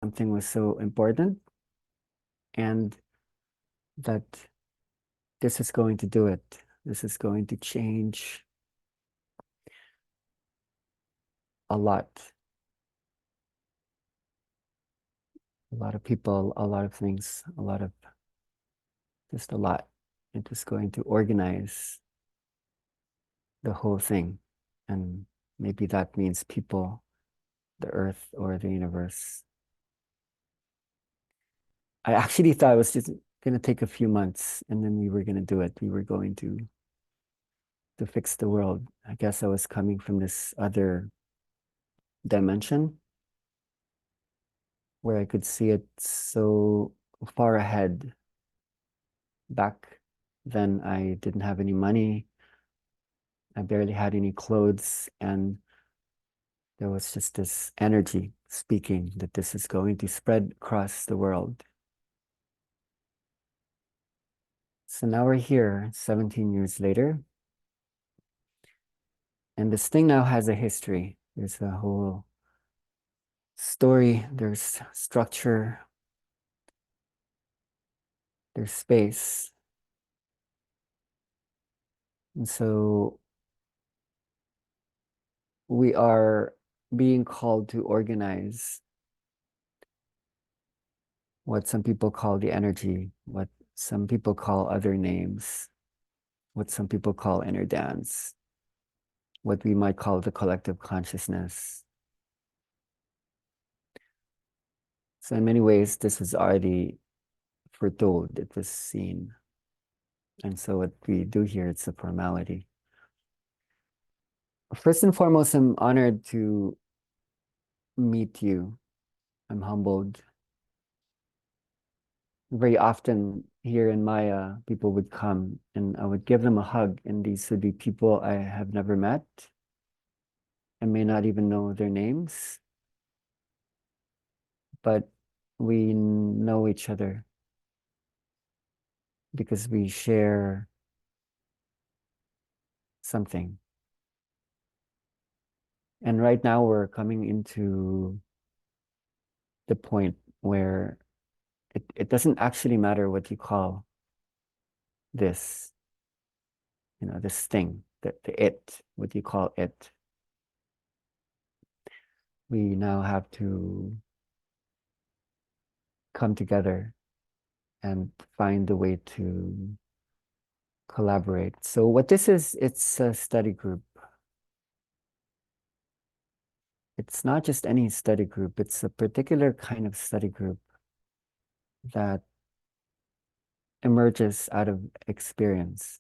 something was so important and that this is going to do it. This is going to change a lot. A lot of people, a lot of things, just a lot. It is going to organize the whole thing. And maybe that means people, the earth, or the universe. I actually thought it was just going to take a few months and then we were going to do it. We were going to fix the world. I guess I was coming from this other dimension where I could see it so far ahead. Back then, I didn't have any money. I barely had any clothes, and there was just this energy speaking that this is going to spread across the world. So now we're here 17 years later, and this thing now has a history. There's a whole story, there's structure, there's space. And so we are being called to organize what some people call the energy, what some people call other names, what some people call inner dance, what we might call the collective consciousness. So in many ways, this was already foretold, it was seen. And so what we do here, it's a formality. First and foremost, I'm honored to meet you. I'm humbled. Very often here in Maya, people would come and I would give them a hug, and these would be people I have never met. I may not even know their names, but we know each other because we share something. And right now we're coming into the point where it doesn't actually matter what you call this, this thing, the it, what you call it. We now have to come together and find a way to collaborate. So what this is, it's a study group. It's not just any study group, it's a particular kind of study group that emerges out of experience,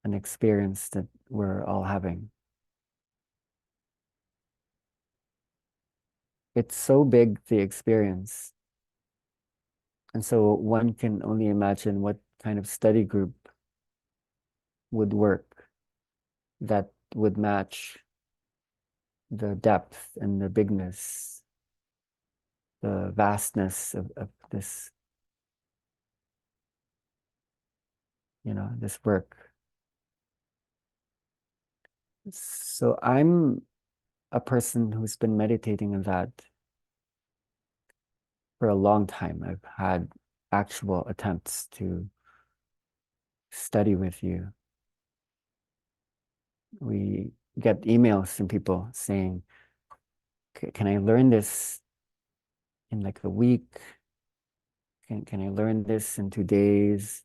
an experience that we're all having. It's so big, the experience. And so one can only imagine what kind of study group would work that would match the depth and the bigness, the vastness of this, this work. So I'm a person who's been meditating on that for a long time. I've had actual attempts to study with you. We get emails from people saying, can I learn this in like a week? Can I learn this in 2 days?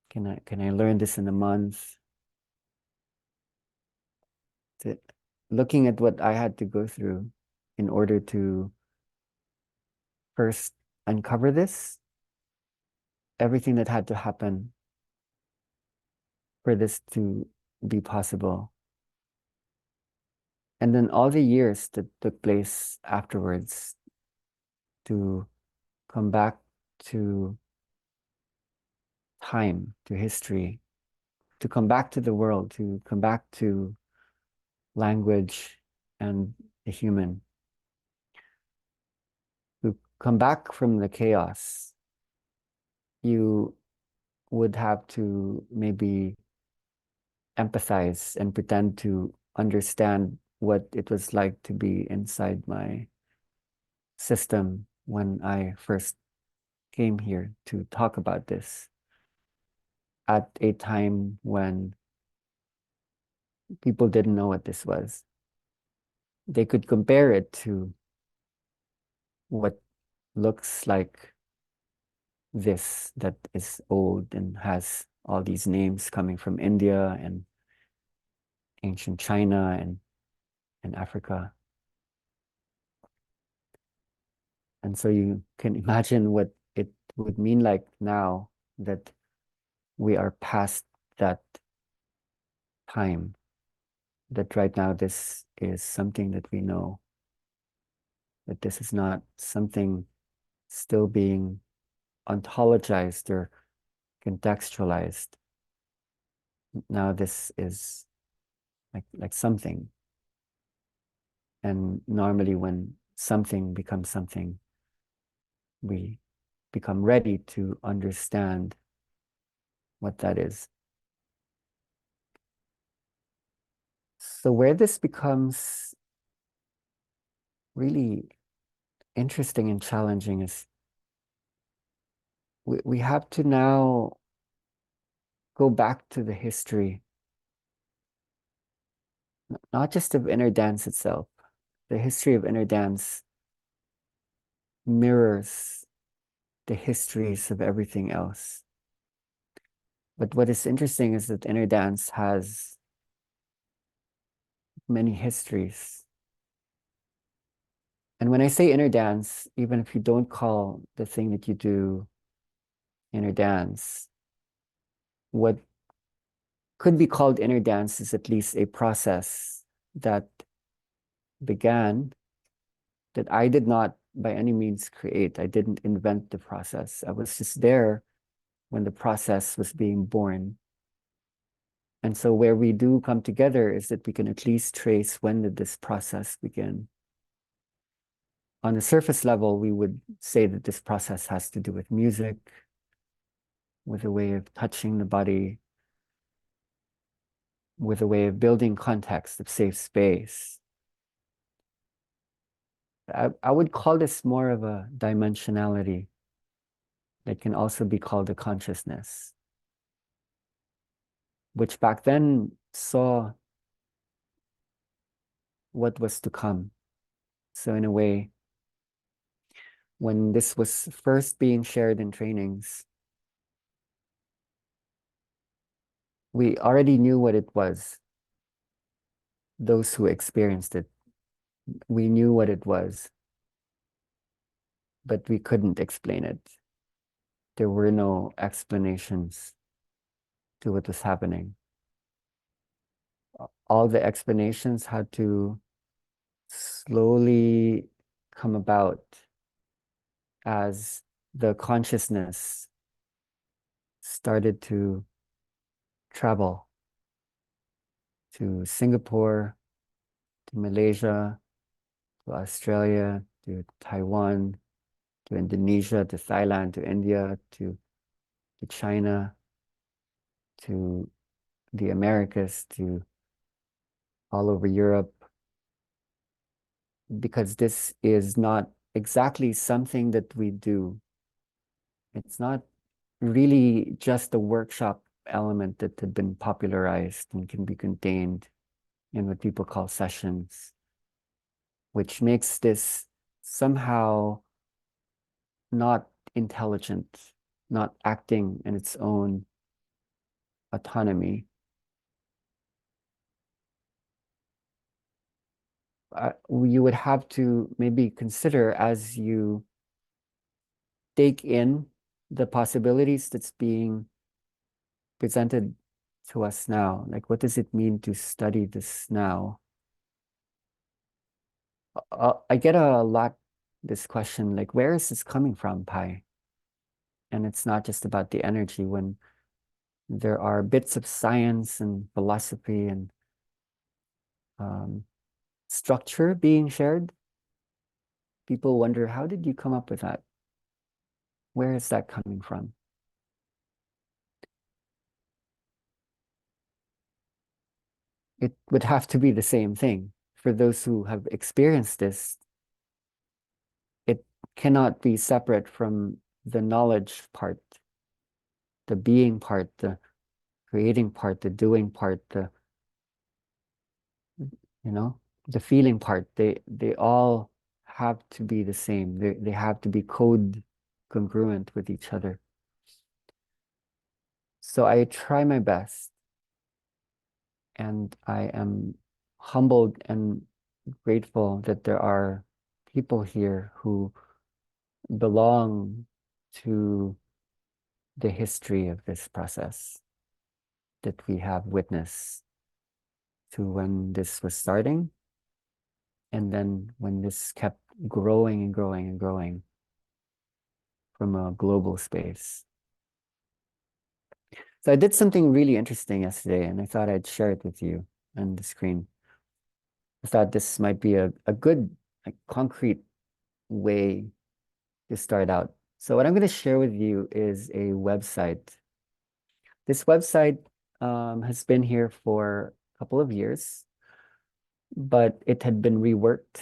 Can I learn this in a month? Looking at what I had to go through in order to first uncover this, everything that had to happen for this to be possible. And then all the years that took place afterwards to come back to time, to history, to come back to the world, to come back to language and the human, to come back from the chaos. You would have to maybe empathize and pretend to understand what it was like to be inside my system when I first came here to talk about this at a time when people didn't know what this was. They could compare it to what looks like this that is old and has all these names coming from India and ancient China and Africa. And so you can imagine what it would mean like now that we are past that time, that right now this is something that we know, that this is not something still being ontologized or contextualized. Now this is like something. And normally when something becomes something, we become ready to understand what that is. So where this becomes really interesting and challenging is we have to now go back to the history, not just of inner dance itself. The history of inner dance mirrors the histories of everything else. But what is interesting is that inner dance has many histories. And when I say inner dance, even if you don't call the thing that you do inner dance, what could be called inner dance is at least a process that began that I did not by any means create. I didn't invent the process. I was just there when the process was being born. And so where we do come together is that we can at least trace when did this process begin. On the surface level, we would say that this process has to do with music, with a way of touching the body, with a way of building context of safe space. I would call this more of a dimensionality that can also be called a consciousness, which back then saw what was to come. So in a way, when this was first being shared in trainings, we already knew what it was. Those who experienced it, we knew what it was, but we couldn't explain it. There were no explanations to what was happening. All the explanations had to slowly come about as the consciousness started to travel to Singapore, to Malaysia, to Australia, to Taiwan, to Indonesia, to Thailand, to India, to China, to the Americas, to all over Europe, because this is not exactly something that we do. It's not really just a workshop element that had been popularized and can be contained in what people call sessions, which makes this somehow not intelligent, not acting in its own autonomy. You would have to maybe consider as you take in the possibilities that's being presented to us now. Like, what does it mean to study this now? I get a lot this question, like, where is this coming from, Pai? And it's not just about the energy. When there are bits of science and philosophy and um, structure being shared, people wonder, how did you come up with that? Where is that coming from? It would have to be the same thing. For those who have experienced this, it cannot be separate from the knowledge part, the being part, the creating part, the doing part, you know, the feeling part. They all have to be the same. They have to be code congruent with each other. So I try my best, and I am humbled and grateful that there are people here who belong to the history of this process that we have witnessed to when this was starting, and then when this kept growing and growing and growing from a global space. So I did something really interesting yesterday, and I thought I'd share it with you on the screen. I thought this might be a good, like, concrete way to start out. So what I'm going to share with you is a website. This website has been here for a couple of years, but it had been reworked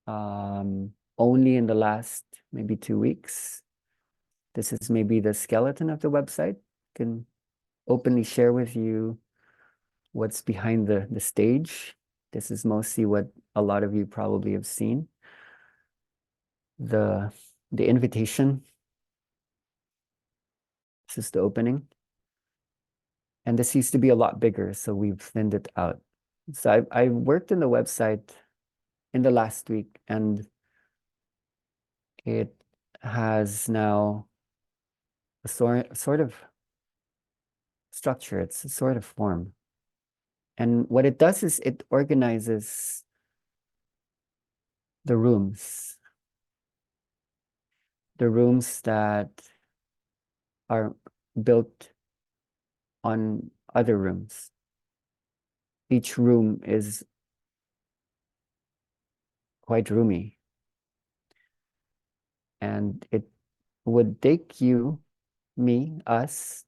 only in the last maybe 2 weeks. This is maybe the skeleton of the website. I can openly share with you what's behind the stage. This is mostly what a lot of you probably have seen. The invitation. This is the opening. And this used to be a lot bigger, so we've thinned it out. So I worked in the website in the last week, and it has now a sort of structure. It's a sort of form. And what it does is it organizes the rooms that are built on other rooms. Each room is quite roomy, and it would take you, me, us,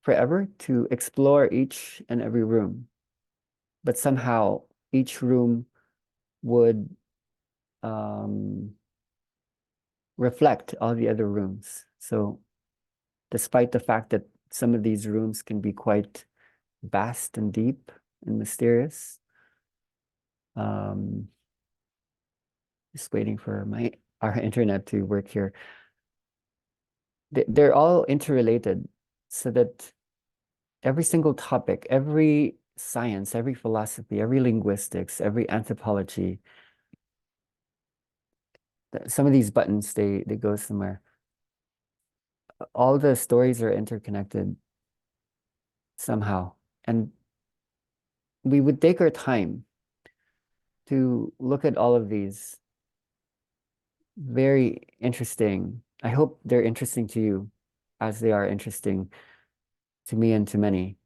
forever to explore each and every room. But somehow each room would reflect all the other rooms. So despite the fact that some of these rooms can be quite vast and deep and mysterious, um, just waiting for our internet to work here. They're all interrelated, so that every single topic, every science, every philosophy, every linguistics, every anthropology, some of these buttons, they go somewhere. All the stories are interconnected somehow. And we would take our time to look at all of these. Very interesting. I hope they're interesting to you as they are interesting to me and to many.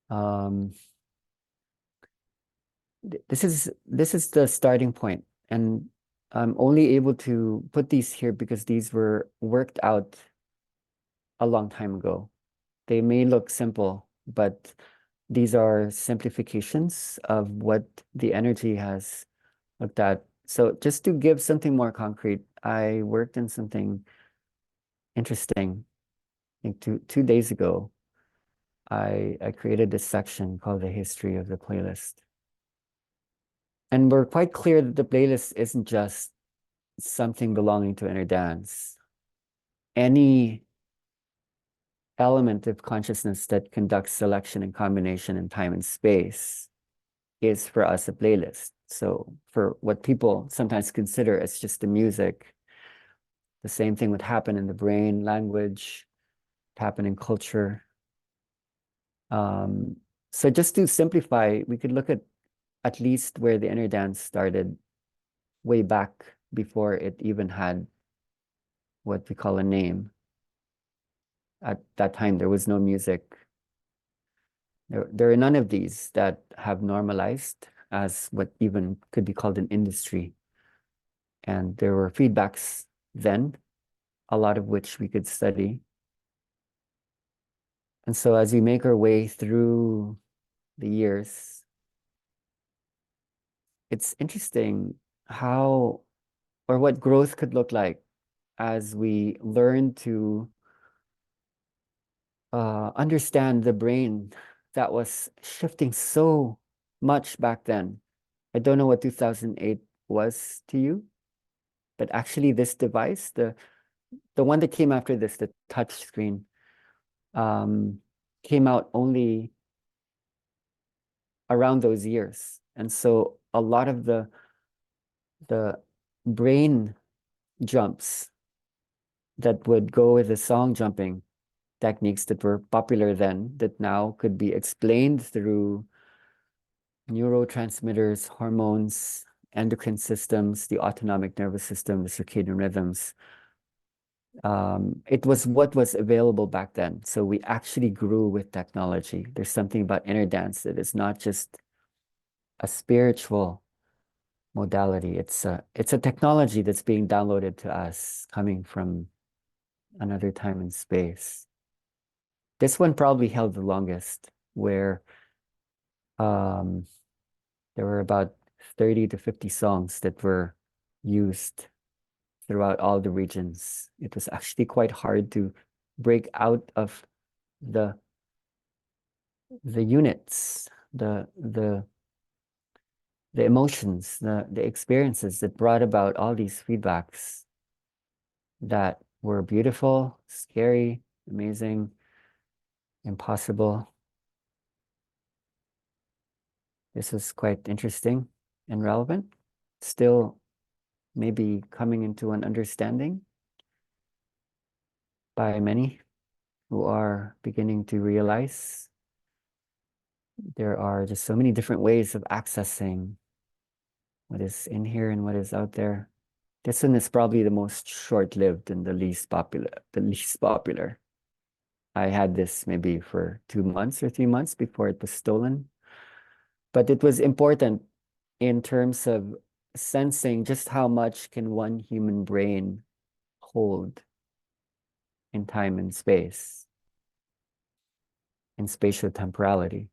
Um, this is the starting point, and I'm only able to put these here because these were worked out a long time ago. They may look simple, but these are simplifications of what the energy has looked at. So just to give something more concrete, I worked in something interesting. I think two days ago, I created this section called the history of the playlist. And we're quite clear that the playlist isn't just something belonging to inner dance. Any element of consciousness that conducts selection and combination in time and space is for us a playlist. So for what people sometimes consider as just the music, the same thing would happen in the brain, language, happen in culture. So just to simplify, we could look at least where the inner dance started way back before it even had what we call a name. At that time, there was no music. There are none of these that have normalized as what even could be called an industry. And there were feedbacks then, a lot of which we could study. And so as we make our way through the years, it's interesting how or what growth could look like as we learn to understand the brain that was shifting so much back then. I don't know what 2008 was to you, but actually this device, the one that came after this, the touch screen, um, came out only around those years. And so a lot of the brain jumps that would go with the song jumping techniques that were popular then, that now could be explained through neurotransmitters, hormones, endocrine systems, the autonomic nervous system, the circadian rhythms. It was what was available back then. So we actually grew with technology. There's something about inner dance that is not just a spiritual modality. It's a technology that's being downloaded to us coming from another time and space. This one probably held the longest, where um, there were about 30 to 50 songs that were used throughout all the regions. It was actually quite hard to break out of the the units, the emotions, the experiences that brought about all these feedbacks that were beautiful, scary, amazing, impossible. This was quite interesting and relevant. Still maybe coming into an understanding by many who are beginning to realize there are just so many different ways of accessing what is in here and what is out there. This one is probably the most short-lived and the least popular, the least popular. I had this maybe for 2 months or 3 months before it was stolen. But it was important in terms of sensing just how much can one human brain hold in time and space, in spatial temporality.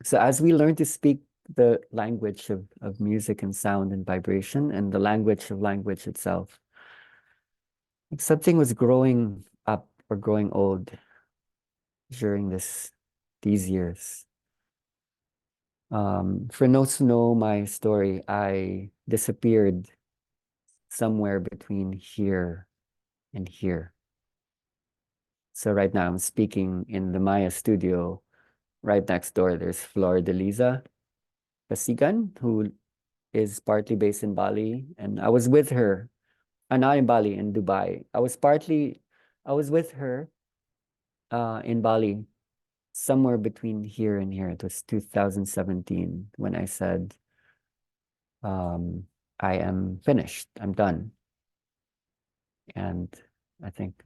So as we learn to speak the language of music and sound and vibration and the language of language itself, something was growing up or growing old during these years. For those who know my story, I disappeared somewhere between here and here. So right now I'm speaking in the Maya studio. Right next door, there's Flor de Liza Pasigan, who is partly based in Bali. And I was with her, not in Bali, in Dubai. I was with her in Bali, somewhere between here and here. It was 2017 when I said, I am finished, I'm done. And I think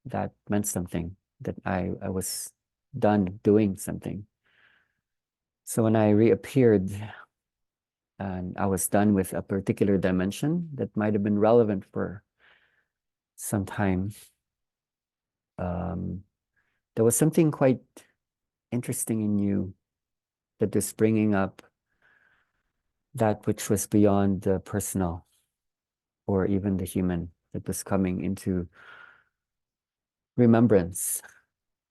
that meant something, that I was done doing something. So when I reappeared and I was done with a particular dimension that might have been relevant for some time, um, there was something quite interesting and new that was bringing up that which was beyond the personal or even the human, that was coming into remembrance.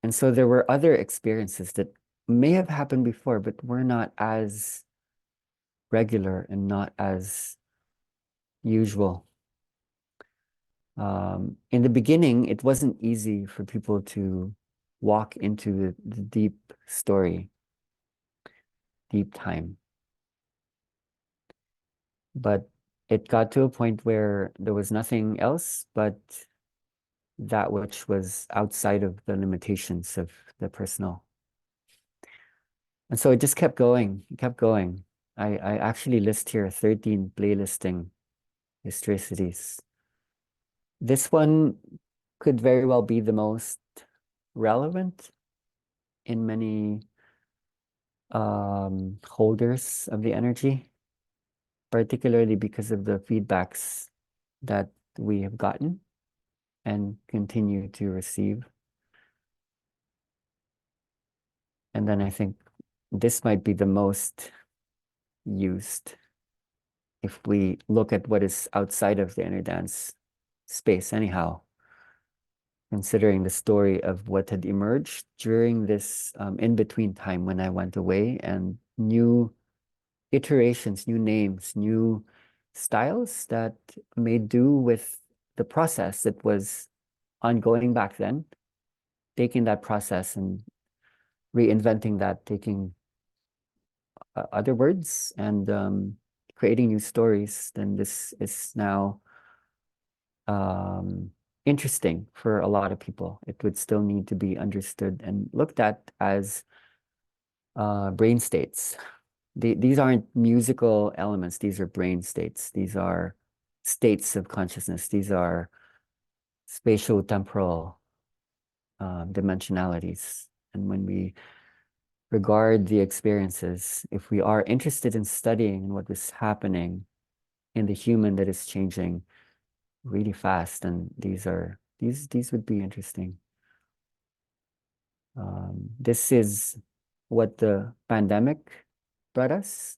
And so there were other experiences that may have happened before, but were not as regular and not as usual. In the beginning, it wasn't easy for people to walk into the deep story, deep time. But it got to a point where there was nothing else but that which was outside of the limitations of the personal. And so it just kept going, it kept going. I actually list here 13 playlisting historicities. This one could very well be the most relevant in many holders of the energy, particularly because of the feedbacks that we have gotten and continue to receive. And then I think this might be the most used if we look at what is outside of the inner dance space, anyhow, considering the story of what had emerged during this in-between time when I went away, and new iterations, new names, new styles that made do with the process that was ongoing back then, taking that process and reinventing that, taking other words and creating new stories, then this is now um, interesting for a lot of people. It would still need to be understood and looked at as brain states. These aren't musical elements, these are brain states. These are states of consciousness. These are spatial temporal dimensionalities. And when we regard the experiences, if we are interested in studying what is happening in the human that is changing really fast, and these would be interesting. This is what the pandemic brought us,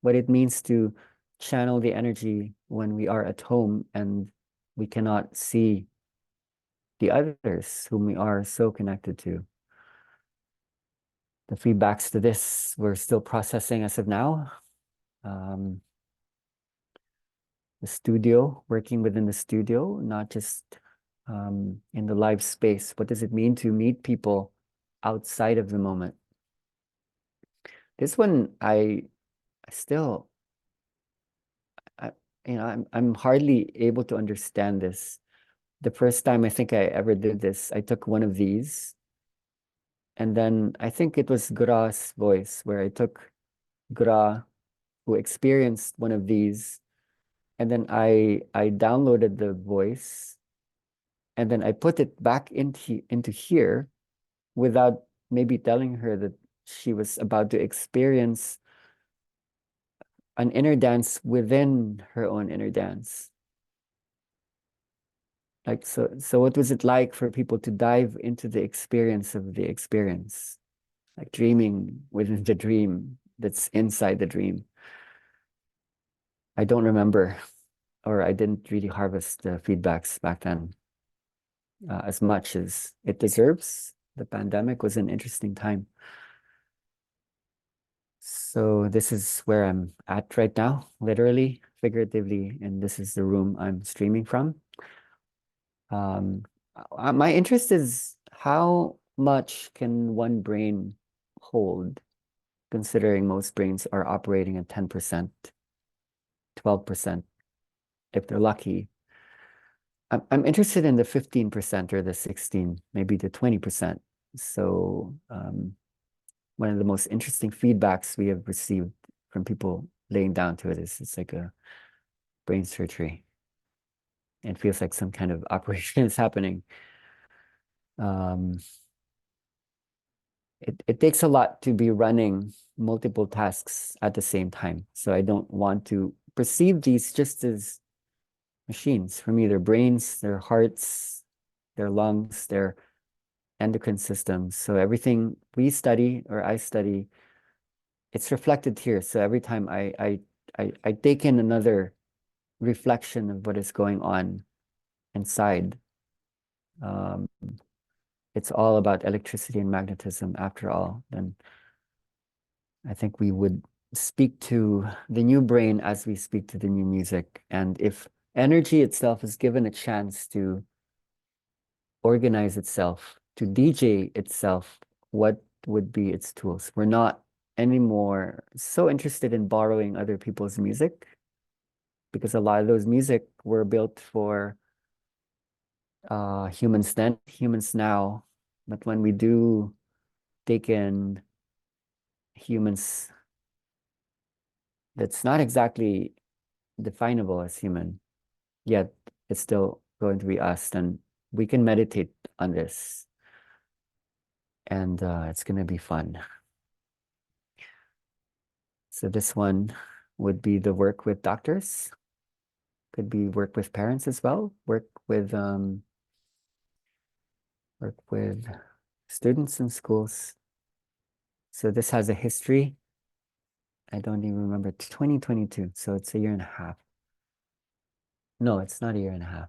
what it means to channel the energy when we are at home and we cannot see the others whom we are so connected to. The feedbacks to this we're still processing as of now. The studio, working within the studio, not just in the live space. What does it mean to meet people outside of the moment? This one, I still, I, I'm hardly able to understand this. The first time I think I ever did this, I took one of these, and then I think it was Gra's voice, where I took Gra, who experienced one of these, and then I downloaded the voice, and then I put it back into here without maybe telling her that she was about to experience an inner dance within her own inner dance. Like, so what was it like for people to dive into the experience of the experience, like dreaming within the dream that's inside the dream? I don't remember, or I didn't really harvest the feedbacks back then as much as it deserves. The pandemic was an interesting time. So this is where I'm at right now, literally, figuratively, and this is the room I'm streaming from. My interest is how much can one brain hold, considering most brains are operating at 10%, 12%, if they're lucky. I'm interested in the 15% or the 16, maybe the 20%. So one of the most interesting feedbacks we have received from people laying down to it is it's like a brain surgery. It feels like some kind of operation is happening. Um, it takes a lot to be running multiple tasks at the same time. So I don't want to perceive these just as machines. For me, they're brains, their hearts, their lungs, their endocrine systems. So everything we study or I study, it's reflected here. So every time I take in another reflection of what is going on inside. Um, it's all about electricity and magnetism after all. Then I think we would speak to the new brain as we speak to the new music. And if energy itself is given a chance to organize itself, to DJ itself, what would be its tools? We're not anymore so interested in borrowing other people's music, because a lot of those music were built for humans then, humans now. But when we do take in humans that's not exactly definable as human, yet it's still going to be us, then we can meditate on this, and it's going to be fun. So this one would be the work with doctors, could be work with parents as well, work with students in schools. So this has a history I don't even remember. 2022. So it's a year and a half. No, it's not a year and a half.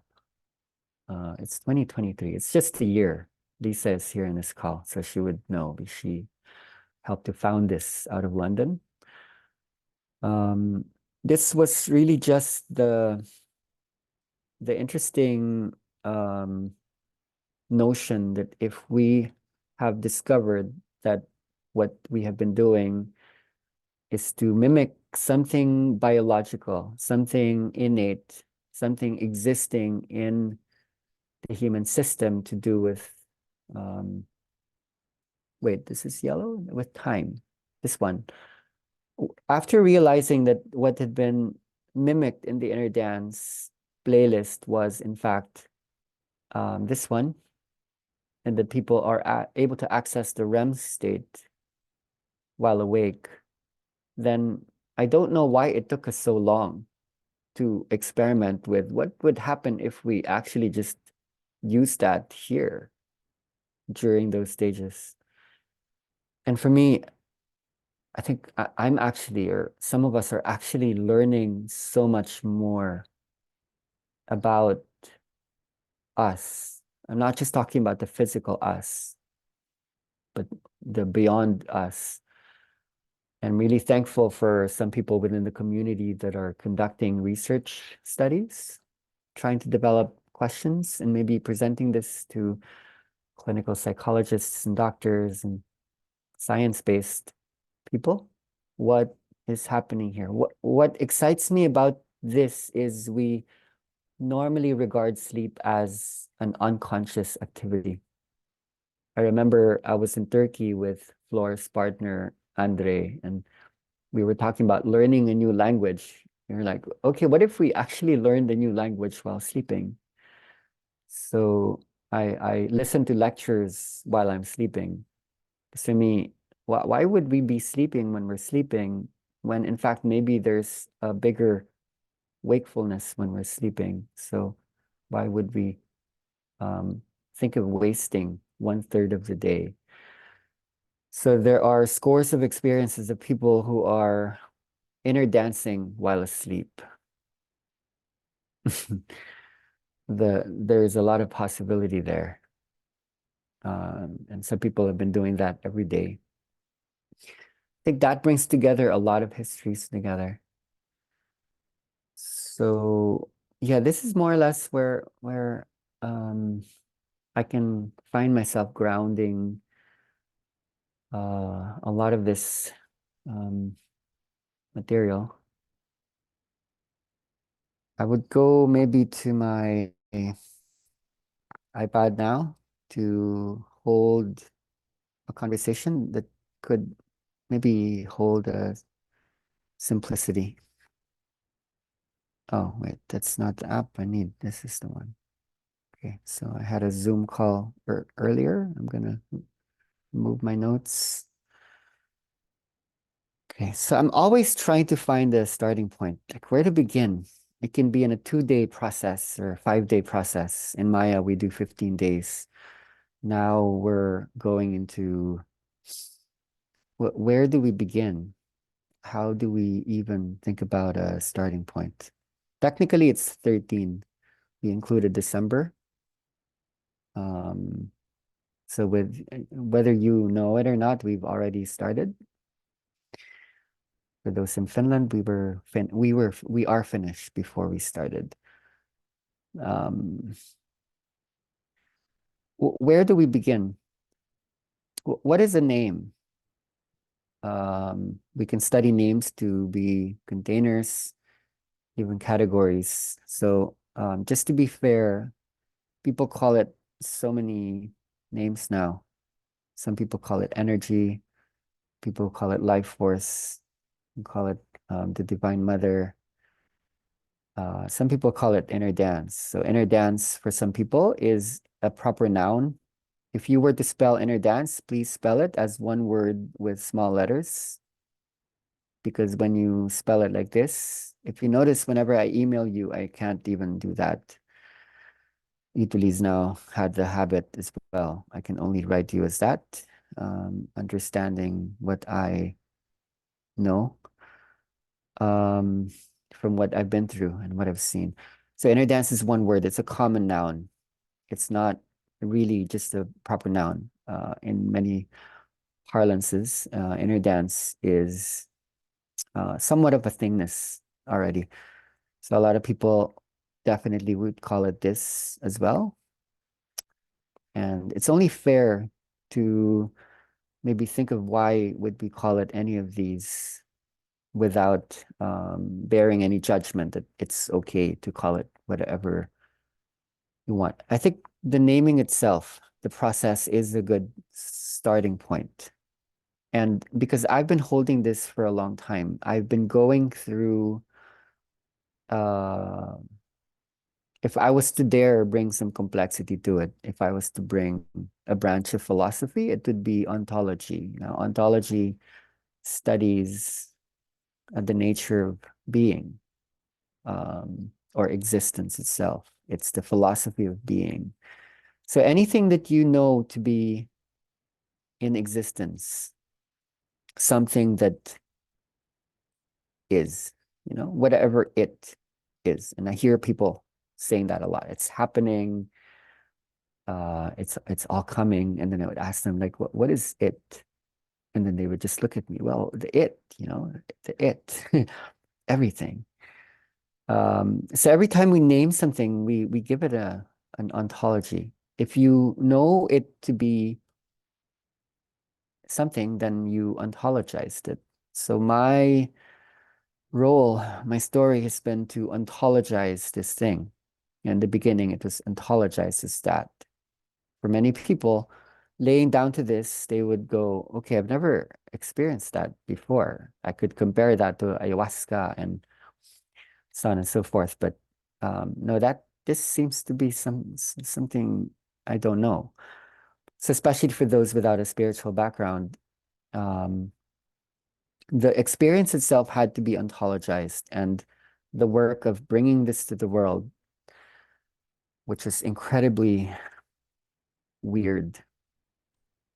It's 2023. It's just a year. Lisa is here in this call, so she would know. She helped to found this out of London. Um, this was really just the interesting notion that if we have discovered that what we have been doing is to mimic something biological, something innate, something existing in the human system to do with, um, wait, this is yellow? With time. This one. After realizing that what had been mimicked in the inner dance playlist was, in fact, this one, and that people are able to access the REM state while awake, then I don't know why it took us so long to experiment with what would happen if we actually just use that here during those stages. And for me, I think I'm actually, or some of us are actually learning so much more about us. I'm not just talking about the physical us, but the beyond us. And really thankful for some people within the community that are conducting research studies, trying to develop questions and maybe presenting this to clinical psychologists and doctors and science-based people. What is happening here? What excites me about this is we normally regard sleep as an unconscious activity. I remember I was in Turkey with Floor's partner, Andre, and we were talking about learning a new language. You're like, okay, what if we actually learned a new language while sleeping? So I listen to lectures while I'm sleeping. To me, why would we be sleeping when we're sleeping, when in fact maybe there's a bigger wakefulness when we're sleeping? So why would we think of wasting 1/3 of the day? So there are scores of experiences of people who are inner dancing while asleep. There's a lot of possibility there. And some people have been doing that every day. I think that brings together a lot of histories together. So yeah, this is more or less where I can find myself grounding a lot of this material. I would go maybe to my iPad now to hold a conversation that could maybe hold a simplicity. Oh, wait, that's not the app I need. This is the one. Okay, so I had a Zoom call earlier. I'm gonna move my notes. Okay, so I'm always trying to find a starting point, like where to begin. It can be in a 2-day process or 5-day process. In Maya, we do 15 days. Now we're going into where do we begin? How do we even think about a starting point? Technically, it's 13. We included December. Um, so with whether you know it or not, we've already started. For those in Finland, we are finished before we started. Um, where do we begin? What is a name? We can study names to be containers, even categories. So just to be fair, people call it so many names now. Some people call it energy. People call it life force. We call it the divine mother. Some people call it inner dance. So inner dance for some people is a proper noun. If you were to spell inner dance, please spell it as one word with small letters. Because when you spell it like this, if you notice, whenever I email you, I can't even do that. Italy's now had the habit as well. I can only write you as that, understanding what I know. um, from what I've been through and what I've seen. So inner dance is one word. It's a common noun. It's not really just a proper noun. In many parlances, inner dance is somewhat of a thingness already. So a lot of people definitely would call it this as well. And it's only fair to maybe think of why would we call it any of these without bearing any judgment that it's okay to call it whatever you want. I think the naming itself, the process is a good starting point. And because I've been holding this for a long time, I've been going through, uh, if I was to dare bring some complexity to it, if I was to bring a branch of philosophy, it would be ontology. Now, ontology studies the nature of being, or existence itself. It's the philosophy of being. So anything that you know to be in existence, something that is, whatever it is. And I hear people saying that a lot. It's happening, it's all coming. And then I would ask them, like, what is it? And then they would just look at me, well, the it, everything. So every time we name something, we give it an ontology. If you know it to be something, then you ontologized it. So my role, my story has been to ontologize this thing. In the beginning, it was ontologized as that. For many people, laying down to this, they would go, okay, I've never experienced that before. I could compare that to ayahuasca and so on and so forth. But no, that this seems to be something I don't know. So especially for those without a spiritual background, um, the experience itself had to be ontologized, and the work of bringing this to the world, which is incredibly weird.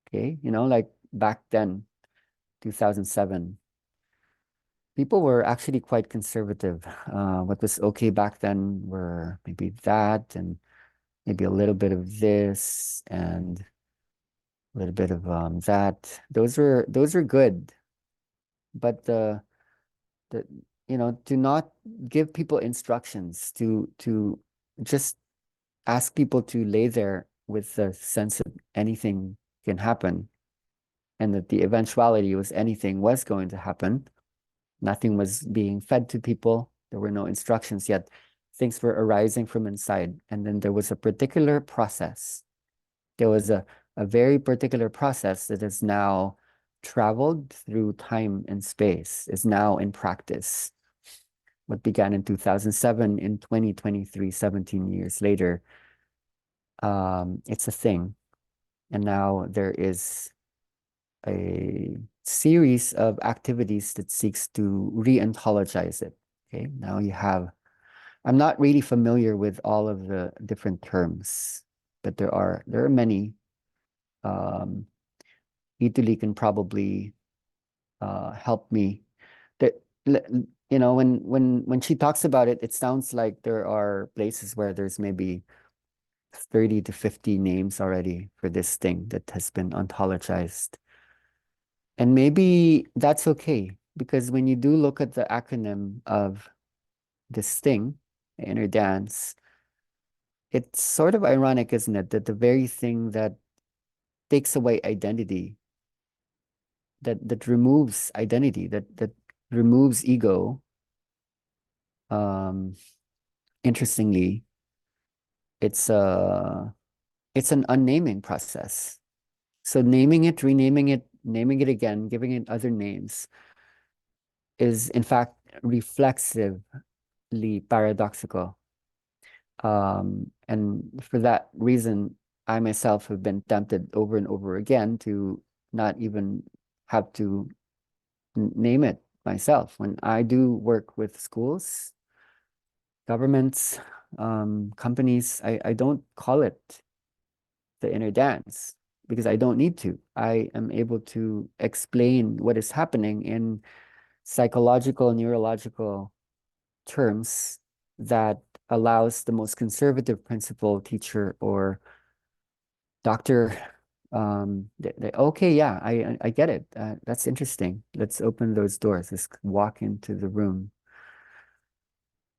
Okay, like back then, 2007, people were actually quite conservative. What was okay back then were maybe that and maybe a little bit of this and a little bit of that. Those are good, but the do not give people instructions to just ask people to lay there with the sense that anything can happen and that the eventuality was anything was going to happen. Nothing was being fed to people. There were no instructions yet. Things were arising from inside. And then there was a particular process. There was a very particular process that has now traveled through time and space, is now in practice. What began in 2007, in 2023, 17 years later, it's a thing. And now there is a series of activities that seeks to re-ontologize it. Okay, now you have, I'm not really familiar with all of the different terms, but there are many. Um, Italy can probably help me. That when she talks about it, it sounds like there are places where there's maybe 30 to 50 names already for this thing that has been ontologized. And maybe that's okay, because when you do look at the acronym of this thing, inner dance, it's sort of ironic, isn't it, that the very thing that takes away identity, that removes identity, that removes ego, um, interestingly, it's it's an unnaming process. So naming it, renaming it, naming it again, giving it other names is in fact reflexively paradoxical. And for that reason, I myself have been tempted over and over again to not even have to name it myself. When I do work with schools, governments, companies, I don't call it the inner dance because I don't need to. I am able to explain what is happening in psychological, neurological terms that allows the most conservative principal, teacher, or doctor, okay, yeah, I get it. That's interesting. Let's open those doors. Let's walk into the room.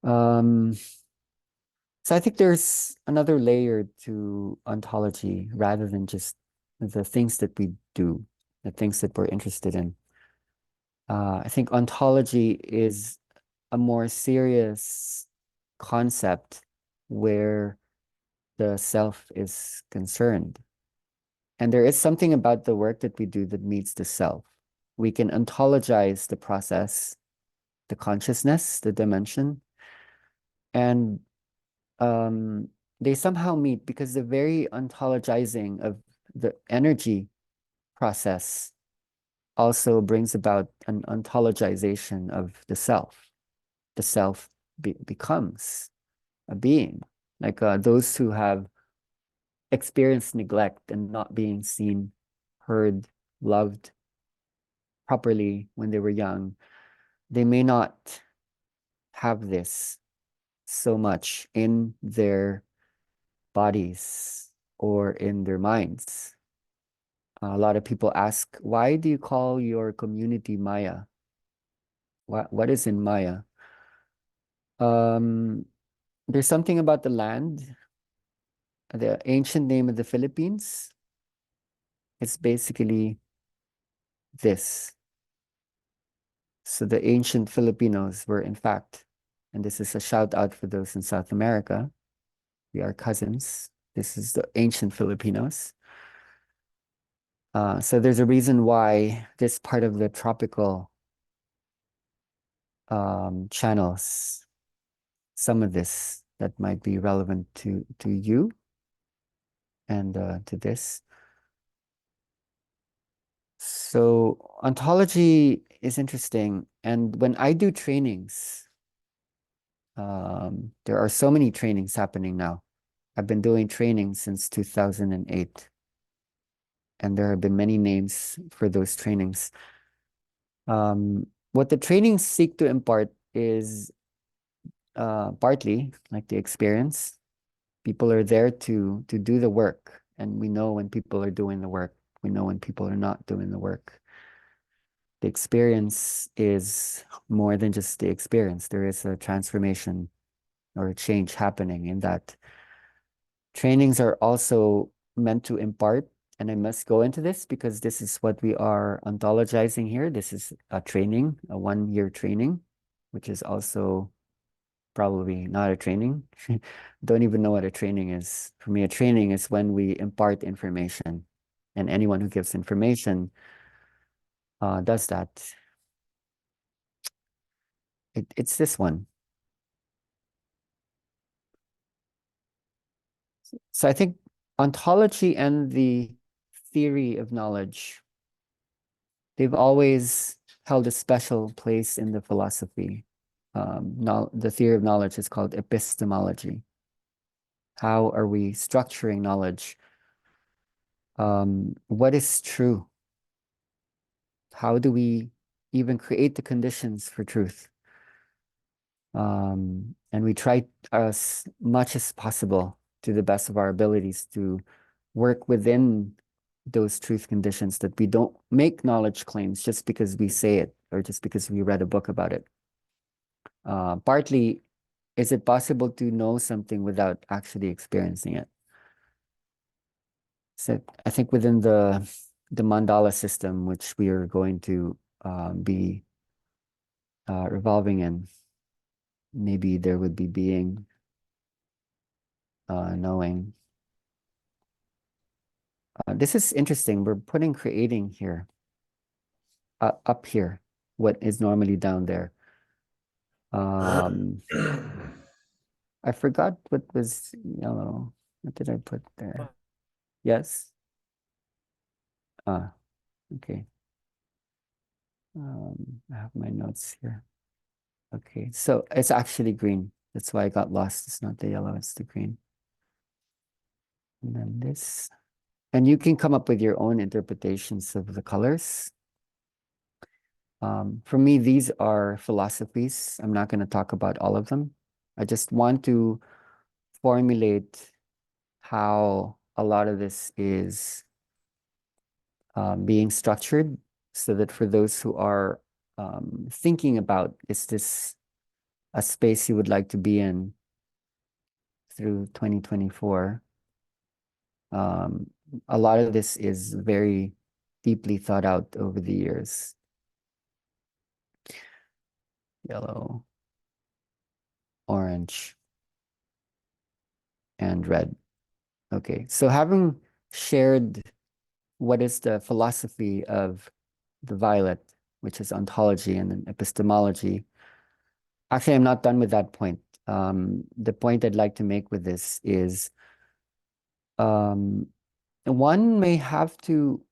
Um, so I think there's another layer to ontology rather than just the things that we do, the things that we're interested in. I think ontology is a more serious concept where the self is concerned. And there is something about the work that we do that meets the self. We can ontologize the process, the consciousness, the dimension, and um, they somehow meet because the very ontologizing of the energy process also brings about an ontologization of the self. The self becomes a being. Like those who have experienced neglect and not being seen, heard, loved properly when they were young, they may not have this so much in their bodies or in their minds. A lot of people ask, why do you call your community Maya? What is in Maya? Um, there's something about the land, the ancient name of the Philippines. It's basically this. So the ancient Filipinos were, in fact, and this is a shout out for those in South America, we are cousins. This is the ancient Filipinos. So there's a reason why this part of the tropical channels some of this that might be relevant to you and to this. So ontology is interesting. And when I do trainings, there are so many trainings happening now. I've been doing training since 2008, and there have been many names for those trainings. What the trainings seek to impart is partly like the experience. People are there to do the work, and we know when people are doing the work. We know when people are not doing the work. The experience is more than just the experience. There is a transformation or a change happening in that. Trainings are also meant to impart, and I must go into this because this is what we are ontologizing here. This is a training, a 1-year training, which is also probably not a training. Don't even know what a training is. For me, a training is when we impart information, and anyone who gives information does that. It's this one. So I think ontology and the theory of knowledge, they've always held a special place in the philosophy. The theory of knowledge is called epistemology. How are we structuring knowledge? What is true? How do we even create the conditions for truth? And we try as much as possible to the best of our abilities to work within those truth conditions, that we don't make knowledge claims just because we say it or just because we read a book about it. Partly, is it possible to know something without actually experiencing it? So I think within the mandala system, which we are going to be revolving in, maybe there would be being, knowing. This is interesting. We're putting creating here, up here, what is normally down there. I forgot what was yellow. What did I put there? Yes. Ah, okay. I have my notes here. Okay, so it's actually green. That's why I got lost. It's not the yellow, it's the green. And then this. And you can come up with your own interpretations of the colors. For me, these are philosophies. I'm not going to talk about all of them. I just want to formulate how a lot of this is being structured so that for those who are thinking about, is this a space you would like to be in through 2024? Um, a lot of this is very deeply thought out over the years. Yellow, orange, and red. Okay, so having shared what is the philosophy of the violet, which is ontology and then epistemology, actually, I'm not done with that point. The point I'd like to make with this is um, one may have to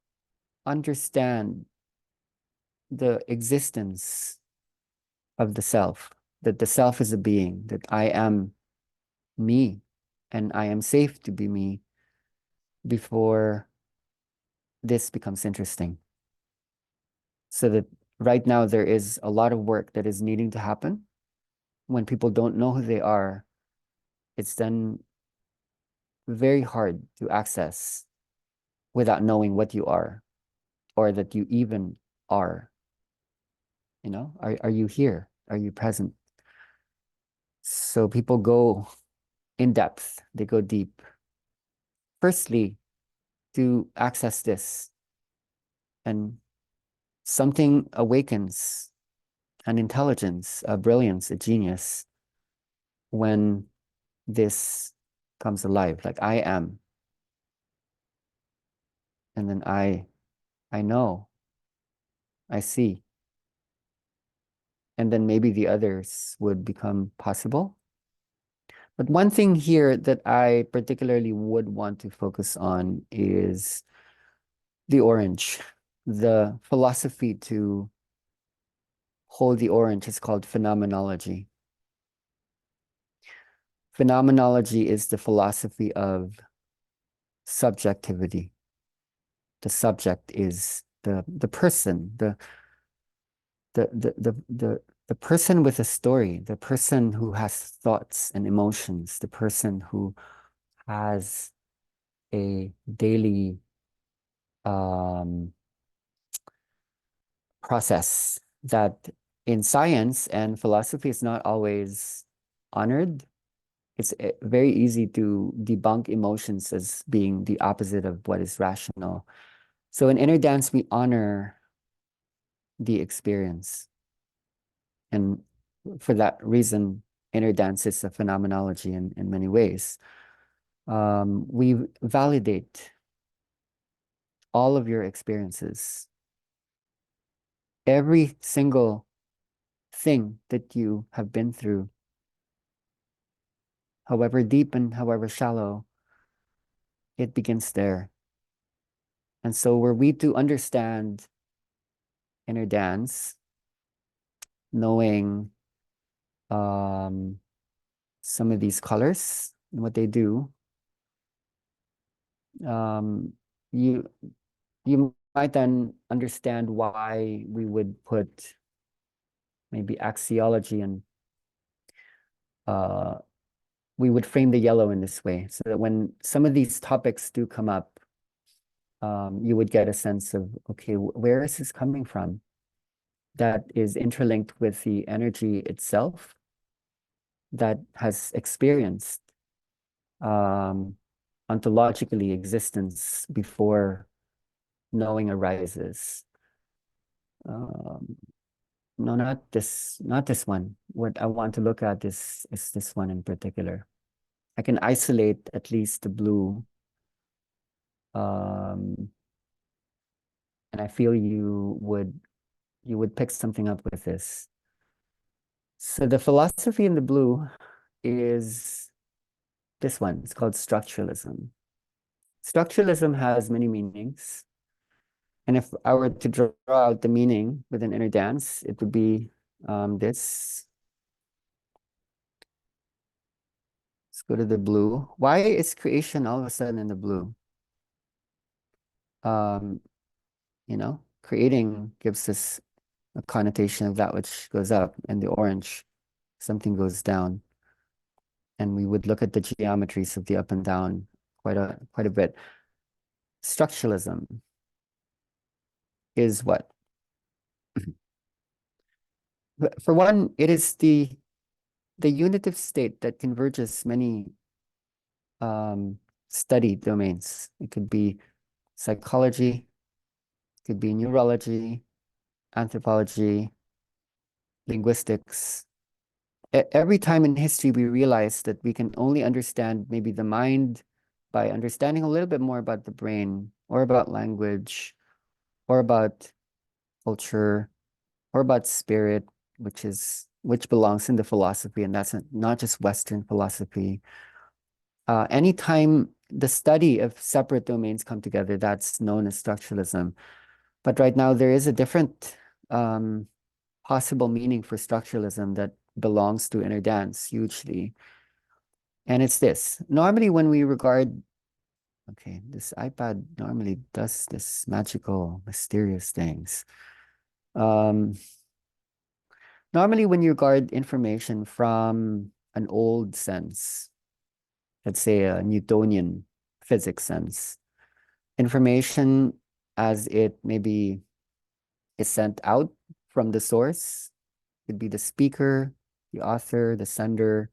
understand the existence of the self, that the self is a being, that I am me and I am safe to be me before this becomes interesting. So that right now there is a lot of work that is needing to happen. When people don't know who they are, it's then very hard to access without knowing what you are or that you even are. You know, are you here? Are you present? So people go in depth, they go deep. Firstly, to access this, and something awakens an intelligence, a brilliance, a genius when this comes alive. Like I am, and then I know, I see, and then maybe the others would become possible. But one thing here that I particularly would want to focus on is the orange. The philosophy to hold the orange is called phenomenology. Phenomenology is the philosophy of subjectivity. The subject is the person, the the the the the person with a story, the person who has thoughts and emotions, the person who has a daily um, process that in science and philosophy is not always honored. It's very easy to debunk emotions as being the opposite of what is rational. So in inner dance, we honor the experience. And for that reason, inner dance is a phenomenology in many ways. We validate all of your experiences. Every single thing that you have been through, however deep and however shallow, it begins there. And so were we to understand inner dance, knowing some of these colors and what they do, um, you you might then understand why we would put maybe axiology and uh, we would frame the yellow in this way so that when some of these topics do come up, you would get a sense of, okay, where is this coming from? That is interlinked with the energy itself that has experienced ontologically existence before knowing arises. Um, no, not this one. What I want to look at is this one in particular. I can isolate at least the blue, um, and I feel you would pick something up with this. So the philosophy in the blue is this one. It's called structuralism. Structuralism has many meanings. And if I were to draw out the meaning within inner dance, it would be this. Let's go to the blue. Why is creation all of a sudden in the blue? Um, Creating gives us a connotation of that which goes up, and the orange, something goes down. And we would look at the geometries of the up and down quite a bit. Structuralism is what? For one, it is the unitive state that converges many study domains. It could be psychology, it could be neurology, anthropology, linguistics. Every time in history, we realize that we can only understand maybe the mind by understanding a little bit more about the brain, or about language, or about culture, or about spirit, which belongs in the philosophy, and that's not just Western philosophy. Anytime the study of separate domains come together, that's known as structuralism. But right now, there is a different possible meaning for structuralism that belongs to inner dance hugely. And it's this. Normally, when we regard, okay, this iPad normally does this magical, mysterious things. Normally, when you regard information from an old sense, let's say a Newtonian physics sense, information as it maybe is sent out from the source, could be the speaker, the author, the sender,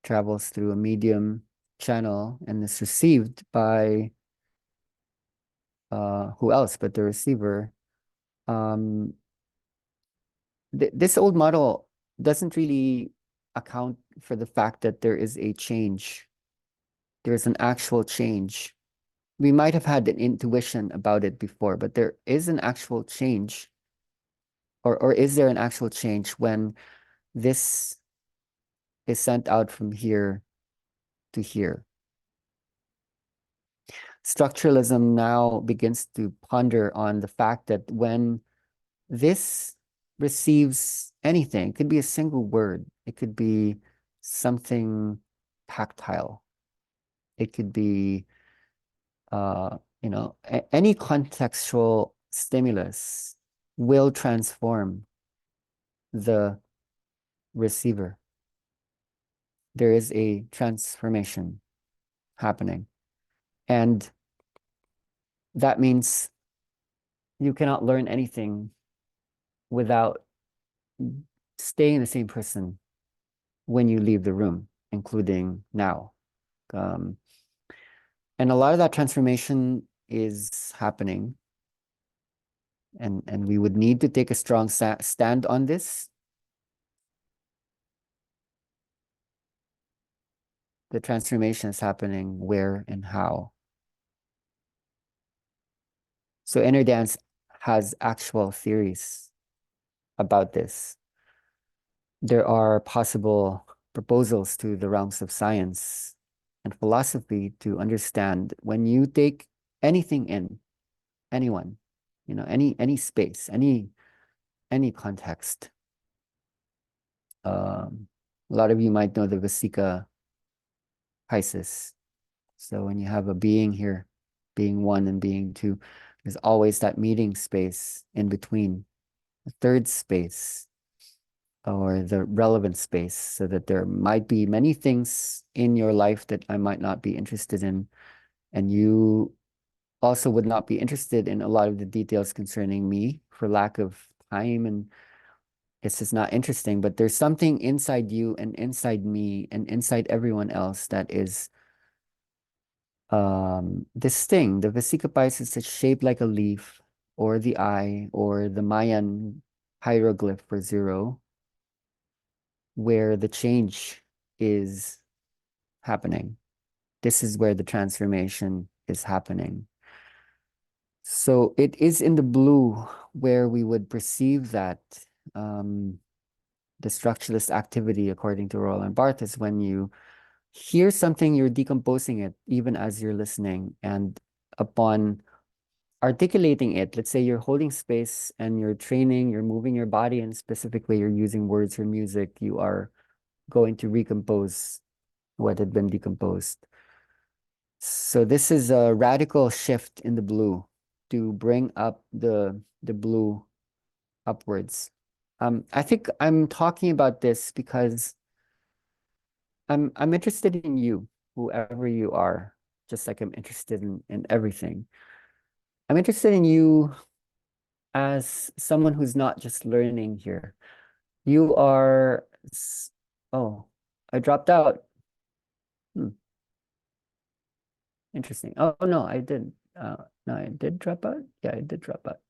travels through a medium channel and is received by who else but the receiver. This old model doesn't really account for the fact that there is a change. There is an actual change. We might have had an intuition about it before, but there is an actual change. Or is there an actual change when this is sent out from here to here? Structuralism now begins to ponder on the fact that when this receives anything, it could be a single word, it could be something tactile, it could be any contextual stimulus will transform the receiver. There is a transformation happening. And that means you cannot learn anything without staying the same person when you leave the room, including now. And a lot of that transformation is happening. And we would need to take a strong stand on this. The transformation is happening where and how. So inner dance has actual theories about this. There are possible proposals to the realms of science and philosophy to understand when you take anything in, anyone, any space, any context. A lot of you might know the Vasika Pisces. So when you have a being here, being one and being two, there's always that meeting space in between, a third space, or the relevant space, so that there might be many things in your life that I might not be interested in, and you also would not be interested in a lot of the details concerning me for lack of time, and it's just not interesting. But there's something inside you and inside me and inside everyone else that is this thing. The Vasika Pisces is shaped like a leaf, or the eye, or the Mayan hieroglyph for zero, where the change is happening. This is where the transformation is happening. So it is in the blue where we would perceive that the structuralist activity, according to Roland Barthes, is when you hear something, you're decomposing it even as you're listening. And upon articulating it, let's say you're holding space and you're training, you're moving your body in a specific way, you're using words or music, you are going to recompose what had been decomposed. So this is a radical shift in the blue to bring up the blue upwards. I think I'm talking about this because I'm interested in you, whoever you are, just like I'm interested in everything. I'm interested in you as someone who's not just learning here. You are, oh, I dropped out. Hmm, interesting. Oh no, I did. No, I did drop out. Yeah, I did drop out.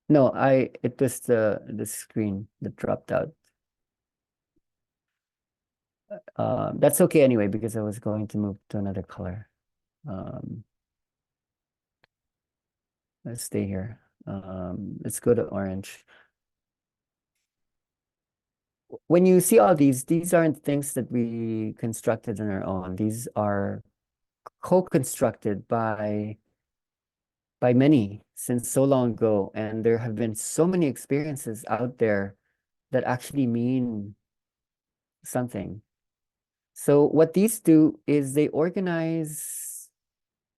No, it was the screen that dropped out. That's okay anyway, because I was going to move to another color. Um, let's stay here. Let's go to orange. When you see all these aren't things that we constructed on our own. These are co-constructed by many since so long ago, and there have been so many experiences out there that actually mean something. So what these do is they organize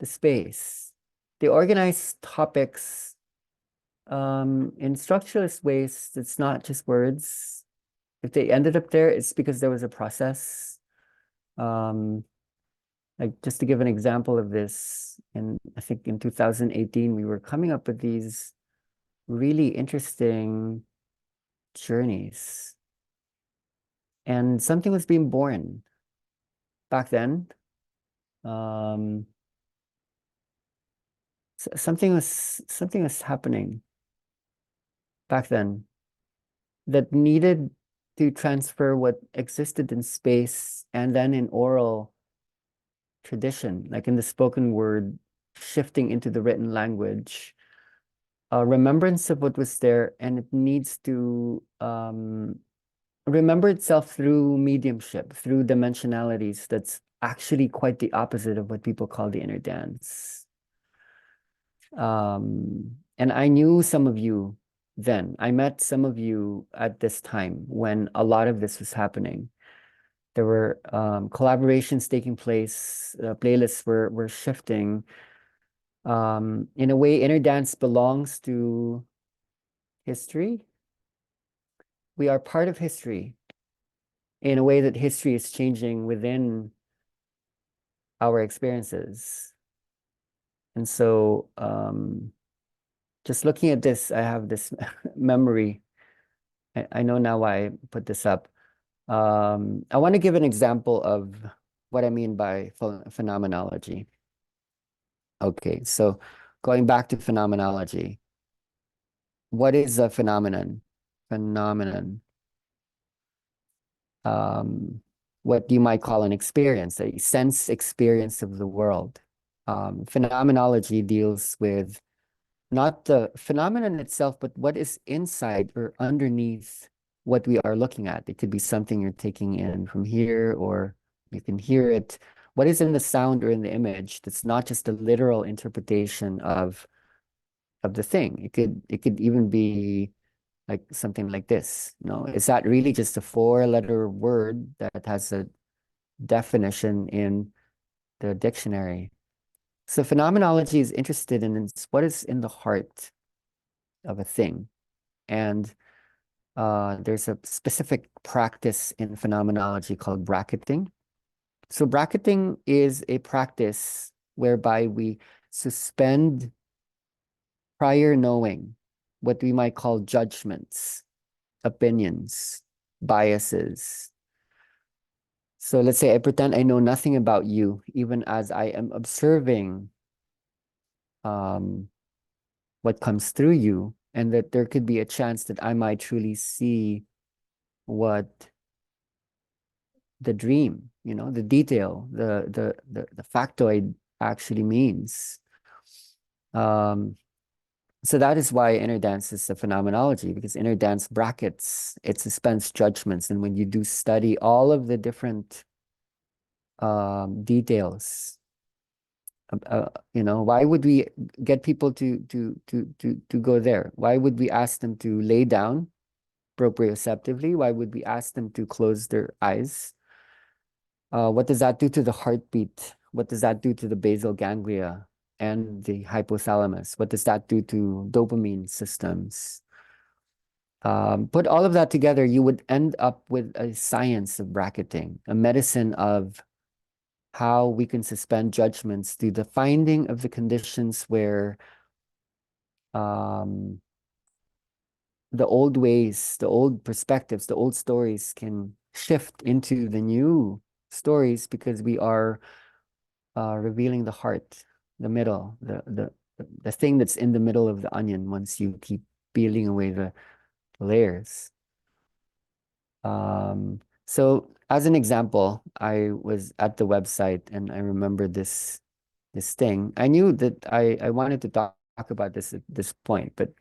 the space. They organize topics in structureless ways. It's not just words. If they ended up there, it's because there was a process. Um, like just to give an example of this, I think in 2018, we were coming up with these really interesting journeys, and something was being born back then. Um, something was happening back then that needed to transfer what existed in space and then in oral tradition, like in the spoken word, shifting into the written language, a remembrance of what was there, and it needs to remember itself through mediumship, through dimensionalities. That's actually quite the opposite of what people call the inner dance. And I knew some of you then. I met some of you at this time when a lot of this was happening. There were collaborations taking place, playlists were shifting. In a way, inner dance belongs to history. We are part of history in a way that history is changing within our experiences. And so, just looking at this, I have this memory. I know now why I put this up. I want to give an example of what I mean by phenomenology. Okay, so going back to phenomenology, what is a phenomenon? Phenomenon. Um, what you might call an experience, a sense experience of the world. Phenomenology deals with not the phenomenon itself, but what is inside or underneath what we are looking at. It could be something you're taking in from here, or you can hear it. What is in the sound or in the image that's not just a literal interpretation of the thing. It could even be like something like this. No, is that really just a four-letter word that has a definition in the dictionary? So phenomenology is interested in what is in the heart of a thing. And there's a specific practice in phenomenology called bracketing. So bracketing is a practice whereby we suspend prior knowing, what we might call judgments, opinions, biases. So let's say I pretend I know nothing about you, even as I am observing um, what comes through you, and that there could be a chance that I might truly see what the dream, the detail, the factoid actually means. Um, so that is why inner dance is a phenomenology, because inner dance brackets, it suspends judgments. And when you do study all of the different details, why would we get people to go there? Why would we ask them to lay down proprioceptively? Why would we ask them to close their eyes? What does that do to the heartbeat? What does that do to the basal ganglia? and the hypothalamus. What does that do to dopamine systems? Put all of that together, you would end up with a science of bracketing, a medicine of how we can suspend judgments through the finding of the conditions where um, the old ways, the old perspectives, the old stories can shift into the new stories because we are revealing the heart, the middle, the thing that's in the middle of the onion once you keep peeling away the layers. So as an example, I was at the website and I remember this thing. I knew that I wanted to talk about this at this point, but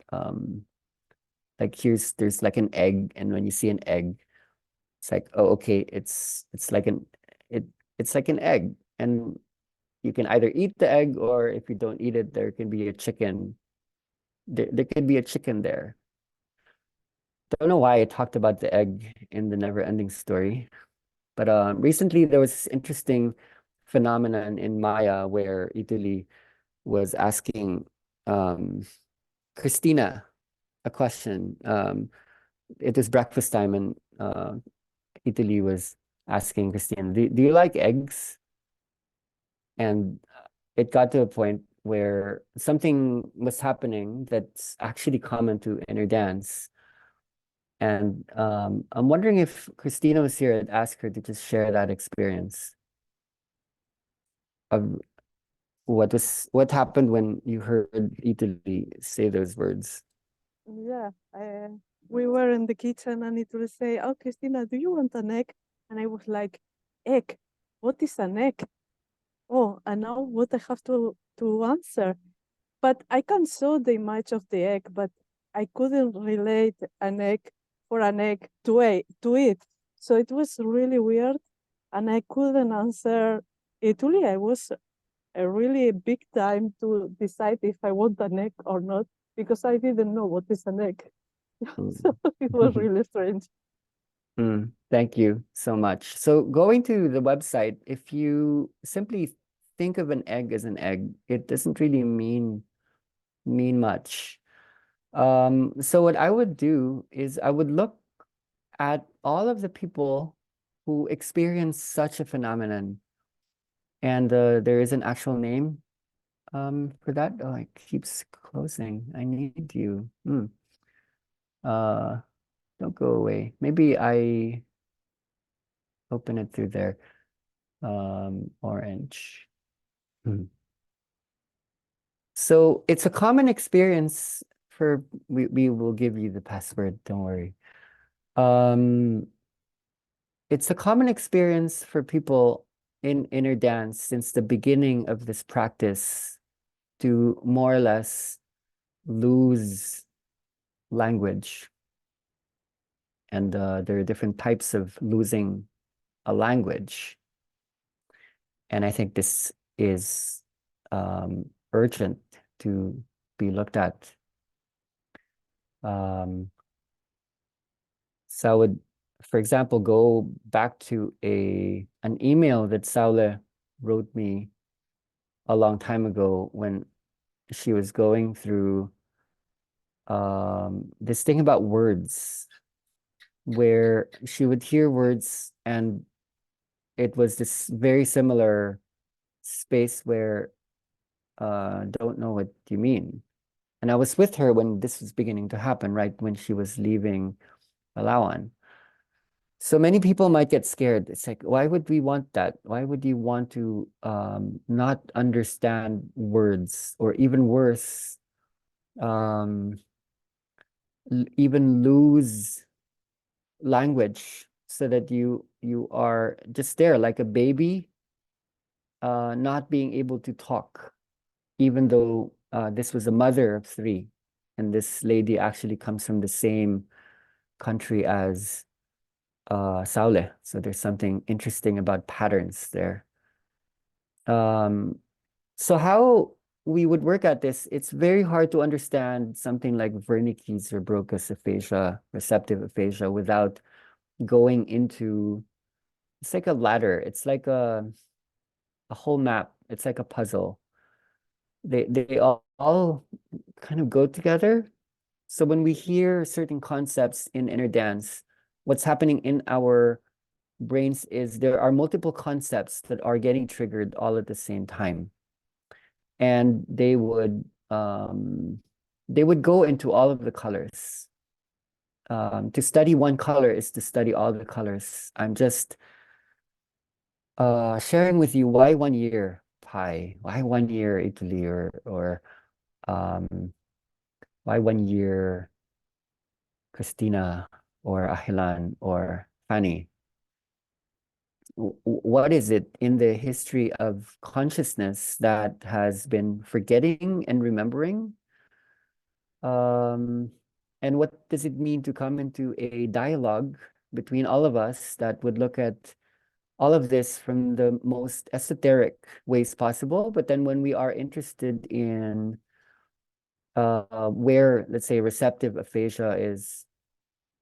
like there's like an egg, and when you see an egg, it's like, oh, okay, it's like it it's like an egg, and you can either eat the egg, or if you don't eat it, there can be a chicken. There could be a chicken there. Don't know why I talked about the egg in the never ending story, but recently there was this interesting phenomenon in Maya where Italy was asking um, Christina a question. It was breakfast time, and Italy was asking Christina, do you like eggs? And it got to a point where something was happening that's actually common to inner dance. And I'm wondering if Christina was here, I'd ask her to just share that experience of what happened when you heard Italy say those words. Yeah, we were in the kitchen and it will say, "Oh, Christina, do you want an egg?" And I was like, "Egg? What is an egg? Oh, and now what I have to answer?" But I can show the image of the egg, but I couldn't relate an egg for an egg to it. So it was really weird, and I couldn't answer Italy. I was a really big time to decide if I want an egg or not because I didn't know what is an egg. So Mm. it was really strange. Thank you so much. So going to the website, if you simply think of an egg as an egg, it doesn't really mean much. So what I would do is I would look at all of the people who experience such a phenomenon, and there is an actual name for that. Oh, it keeps closing. I need you. Uh, don't go away. Maybe I open it through there. Orange. Hmm. So it's a common experience for we will give you the password, don't worry. Um, it's a common experience for people in inner dance since the beginning of this practice to more or less lose language. And there are different types of losing a language. And I think this is urgent to be looked at. Um, so I would, for example, go back to an email that Saule wrote me a long time ago when she was going through this thing about words, where she would hear words and it was this very similar space where don't know what you mean. And I was with her when this was beginning to happen, right when she was leaving Palawan. So many people might get scared. It's like, why would we want that? Why would you want to not understand words, or even worse, um, even lose language so that you are just there like a baby, not being able to talk, even though this was a mother of three, and this lady actually comes from the same country as Saule. So there's something interesting about patterns there. Um, so how we would work at this, it's very hard to understand something like Wernicke's or Broca's aphasia, receptive aphasia, without going into, it's like a ladder. It's like a whole map. It's like a puzzle. they all kind of go together. So when we hear certain concepts in inner dance, what's happening in our brains is there are multiple concepts that are getting triggered all at the same time. And they would go into all of the colors. To study one color is to study all the colors. I'm just sharing with you why 1 year Pi, why 1 year Italy, or um why 1 year Christina or Ahilan or Fanny. What is it in the history of consciousness that has been forgetting and remembering? Um, and what does it mean to come into a dialogue between all of us that would look at all of this from the most esoteric ways possible? But then when we are interested in where, let's say, receptive aphasia is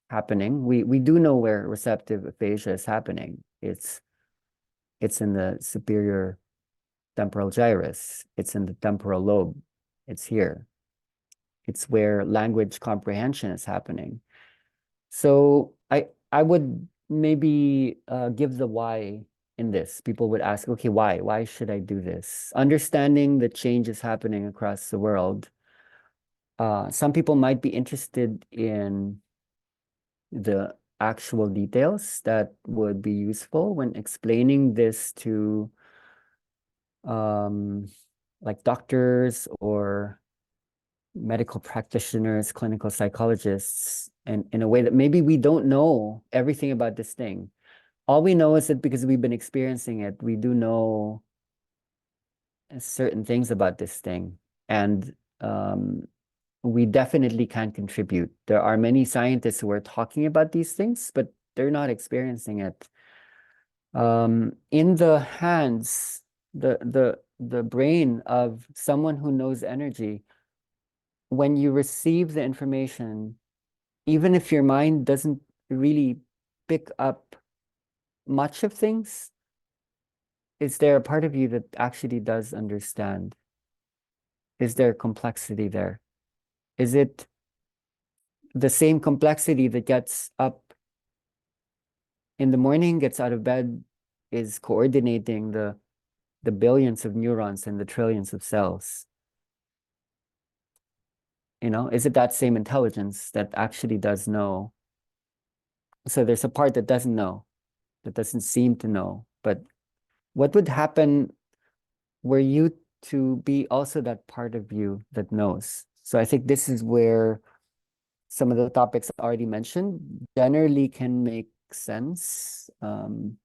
happening, we do know where receptive aphasia is happening. It's in the superior temporal gyrus. It's in the temporal lobe. It's here. It's where language comprehension is happening. So I would maybe give the why in this. People would ask, okay, why? Why should I do this? Understanding the change is happening across the world. Some people might be interested in the actual details that would be useful when explaining this to um, like doctors or medical practitioners, clinical psychologists, and in a way that maybe we don't know everything about this thing. All we know is that because we've been experiencing it, we do know certain things about this thing. And we definitely can contribute. There are many scientists who are talking about these things, but they're not experiencing it. In the hands, the brain of someone who knows energy, when you receive the information, even if your mind doesn't really pick up much of things, is there a part of you that actually does understand? Is there complexity there? Is it the same complexity that gets up in the morning, gets out of bed, is coordinating the billions of neurons and the trillions of cells? Is it that same intelligence that actually does know? So there's a part that doesn't know, that doesn't seem to know. But what would happen were you to be also that part of you that knows? So I think this is where some of the topics already mentioned generally can make sense. Let's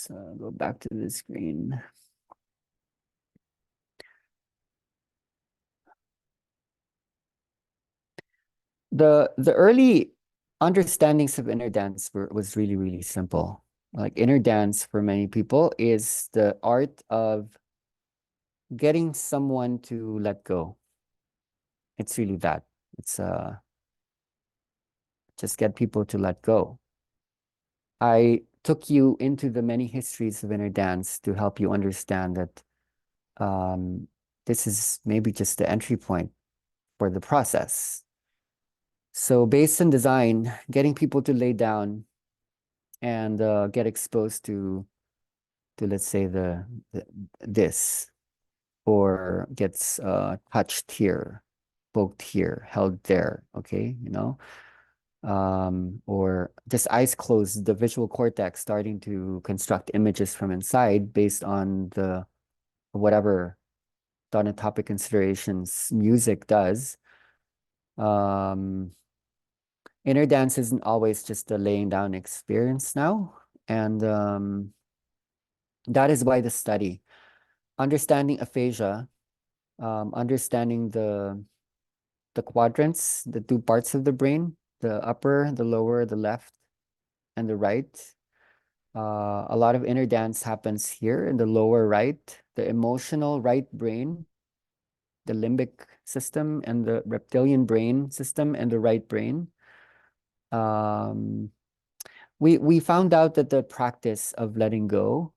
go back to the screen. The early understandings of inner dance was really, really simple. Like inner dance for many people is the art of getting someone to let go. It's really that. It's just get people to let go. I took you into the many histories of inner dance to help you understand that this is maybe just the entry point for the process. So based on design, getting people to lay down and get exposed to let's say this, or gets touched here, poked here, held there, okay, or just eyes closed, the visual cortex starting to construct images from inside based on the whatever topic considerations music does. Inner dance isn't always just a laying down experience now. And that is why the study, understanding aphasia, understanding the quadrants, the two parts of the brain, the upper, the lower, the left, and the right. A lot of inner dance happens here in the lower right, the emotional right brain, the limbic system, and the reptilian brain system, and the right brain. Um, we found out that the practice of letting go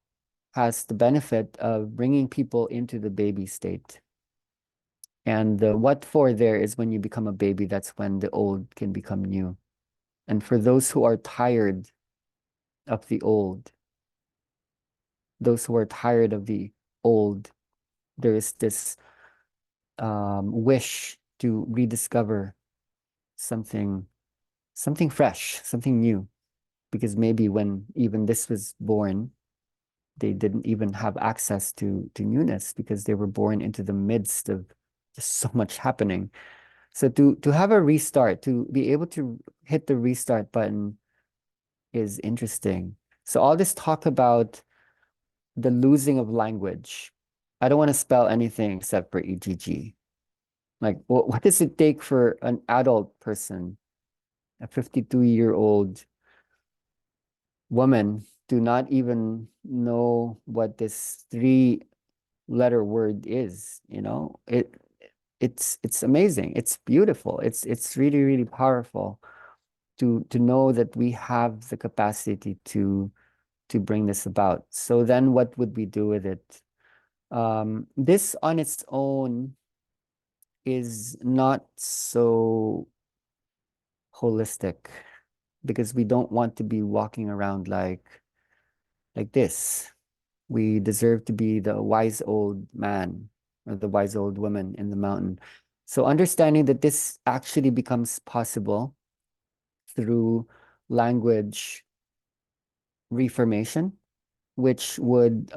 has the benefit of bringing people into the baby state. And the what for there is when you become a baby, that's when the old can become new. And for those who are tired of the old, those who are tired of the old, there is this wish to rediscover something, something fresh, something new. Because maybe when even this was born, they didn't even have access to newness because they were born into the midst of just so much happening. So to have a restart, to be able to hit the restart button is interesting. So all this talk about the losing of language. I don't want to spell anything except for EGG. Like, what does it take for an adult person, a 52-year-old woman, to not even know what this three-letter word is? It's amazing. It's beautiful. It's really, really powerful to know that we have the capacity to bring this about. So then what would we do with it? This on its own is not so holistic because we don't want to be walking around like this. We deserve to be the wise old man or the wise old woman in the mountain. So understanding that this actually becomes possible through language reformation, which would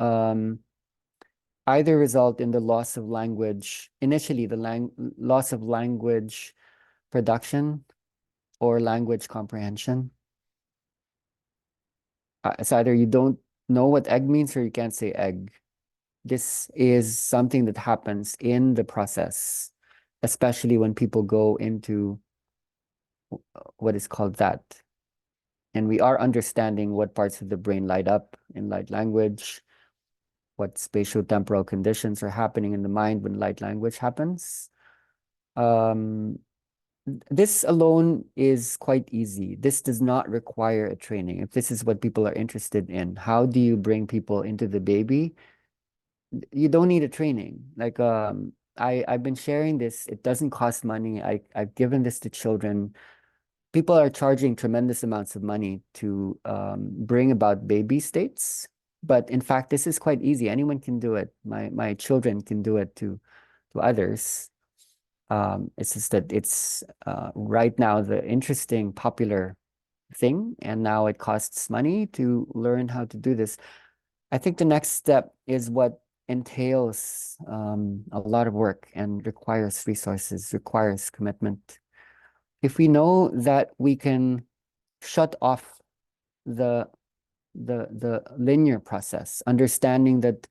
either result in the loss of language, initially the loss of language production or language comprehension. It's either you don't know what egg means or you can't say egg. This is something that happens in the process, especially when people go into what is called that. And we are understanding what parts of the brain light up in light language, what spatial-temporal conditions are happening in the mind when light language happens. Um, this alone is quite easy. This does not require a training. If this is what people are interested in, how do you bring people into the baby? You don't need a training. Like I've been sharing this. It doesn't cost money. I've given this to children. People are charging tremendous amounts of money to bring about baby states. But in fact, this is quite easy. Anyone can do it. My children can do it to others. It's just that it's right now the interesting, popular thing, and now it costs money to learn how to do this. I think the next step is what entails a lot of work and requires resources, requires commitment. If we know that we can shut off the the linear process, understanding that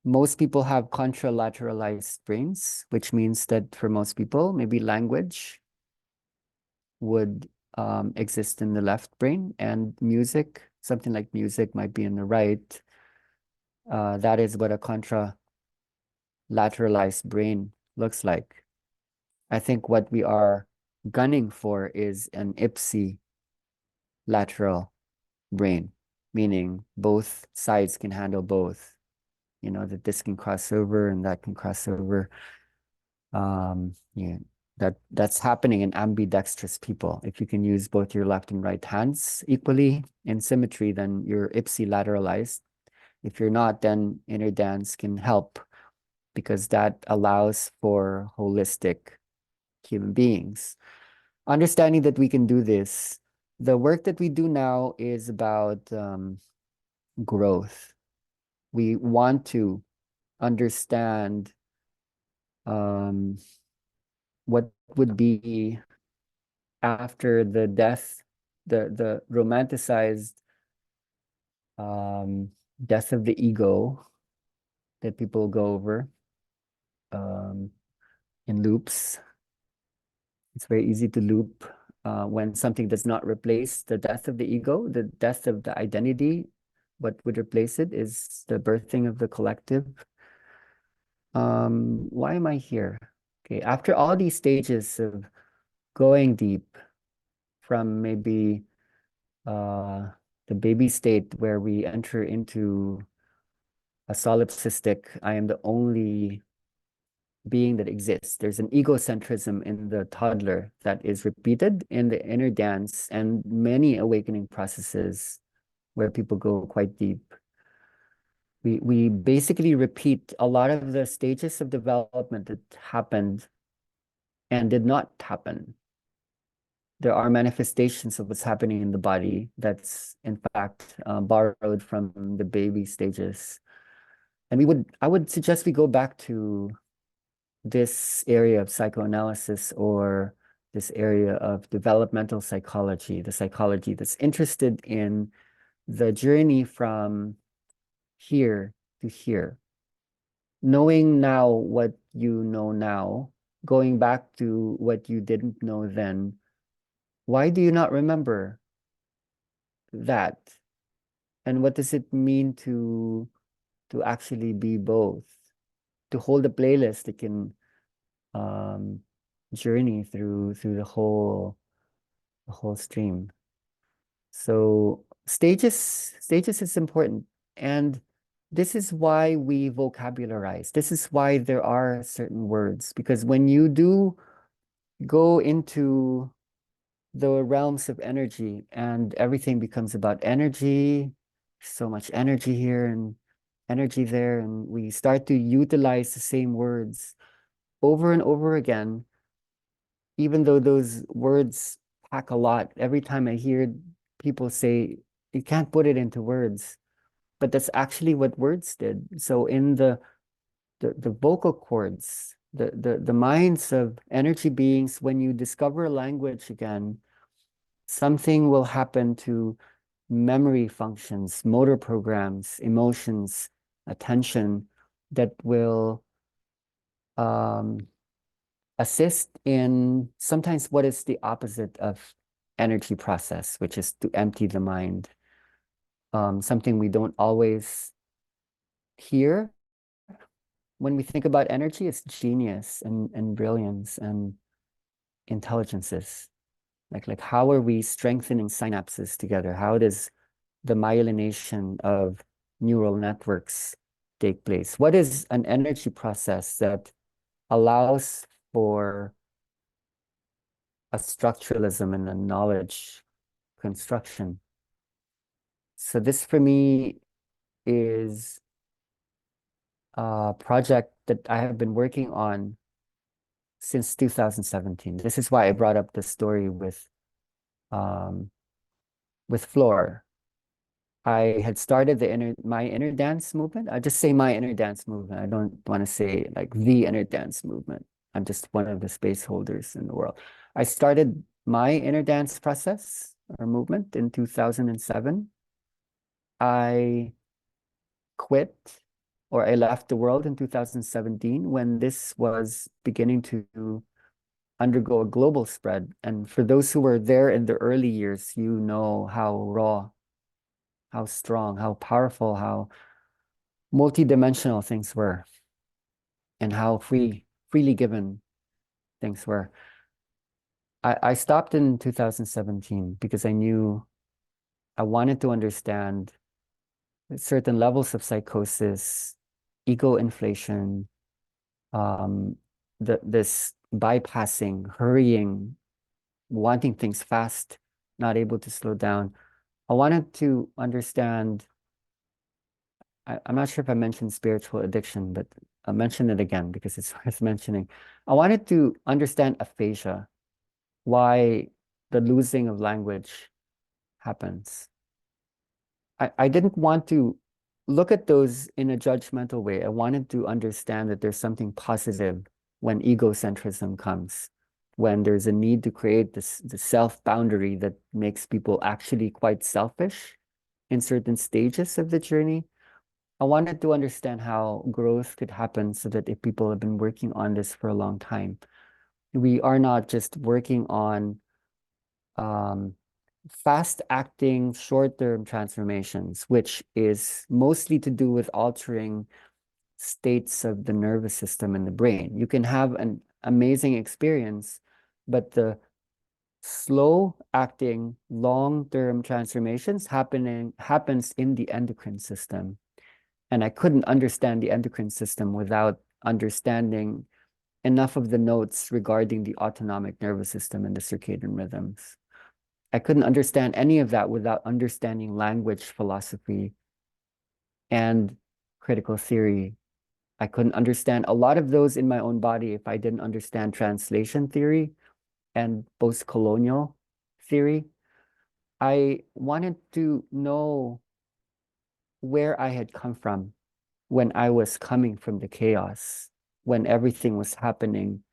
most people have contralateralized brains, which means that for most people, maybe language would exist in the left brain and music, something like music might be in the right. That is what a contralateralized brain looks like. I think what we are gunning for is an ipsilateral brain, meaning both sides can handle both. That this can cross over and that can cross over. Yeah, that's happening in ambidextrous people. If you can use both your left and right hands equally in symmetry, then you're ipsilateralized. If you're not, then inner dance can help because that allows for holistic human beings. Understanding that we can do this, the work that we do now is about growth. We want to understand what would be after the death, the romanticized um, death of the ego that people go over um, in loops. It's very easy to loop when something does not replace the death of the ego, the death of the identity. What would replace it is the birthing of the collective. Why am I here? Okay, after all these stages of going deep from maybe uh, the baby state where we enter into a solipsistic, I am the only being that exists. There's an egocentrism in the toddler that is repeated in the inner dance and many awakening processes where people go quite deep. We basically repeat a lot of the stages of development that happened and did not happen. There are manifestations of what's happening in the body that's in fact borrowed from the baby stages. And I would suggest we go back to this area of psychoanalysis or this area of developmental psychology, the psychology that's interested in the journey from here to here. Knowing now what you know now, going back to what you didn't know then, why do you not remember that? And what does it mean to actually be both? To hold a playlist that can um, journey through the whole stream. So stages is important, and this is why we vocabularize. This is why there are certain words, because when you do go into the realms of energy and everything becomes about energy, so much energy here and energy there, and we start to utilize the same words over and over again, even though those words pack a lot. Every time I hear people say, you can't put it into words, but that's actually what words did. So in the vocal cords, the minds of energy beings, when you discover language again, something will happen to memory functions, motor programs, emotions, attention that will um, assist in sometimes what is the opposite of energy process, which is to empty the mind. Something we don't always hear when we think about energy is genius and brilliance and intelligences. Like how are we strengthening synapses together? How does the myelination of neural networks take place? What is an energy process that allows for a structuralism and a knowledge construction? So this for me is a project that I have been working on since 2017. This is why I brought up the story um, with Floor. I had started my inner dance movement. I just say my inner dance movement. I don't want to say like the inner dance movement. I'm just one of the space holders in the world. I started my inner dance process or movement in 2007. I quit or I left the world in 2017 when this was beginning to undergo a global spread. And for those who were there in the early years, you know how raw, how strong, how powerful, how multidimensional things were, and how freely given things were. I stopped in 2017 because I knew I wanted to understand certain levels of psychosis, ego inflation, um, this bypassing, hurrying, wanting things fast, not able to slow down. I wanted to understand. I'm not sure if I mentioned spiritual addiction, but I'll mention it again because it's worth mentioning. I wanted to understand aphasia, why the losing of language happens. I didn't want to look at those in a judgmental way. I wanted to understand that there's something positive when egocentrism comes, when there's a need to create the self boundary that makes people actually quite selfish in certain stages of the journey. I wanted to understand how growth could happen so that if people have been working on this for a long time, we are not just working on um, fast acting, short term transformations, which is mostly to do with altering states of the nervous system and the brain. You can have an amazing experience, but the slow acting, long term transformations happens in the endocrine system. And I couldn't understand the endocrine system without understanding enough of the notes regarding the autonomic nervous system and the circadian rhythms. I couldn't understand any of that without understanding language, philosophy, and critical theory. I couldn't understand a lot of those in my own body if I didn't understand translation theory and post-colonial theory. I wanted to know where I had come from when I was coming from the chaos, when everything was happening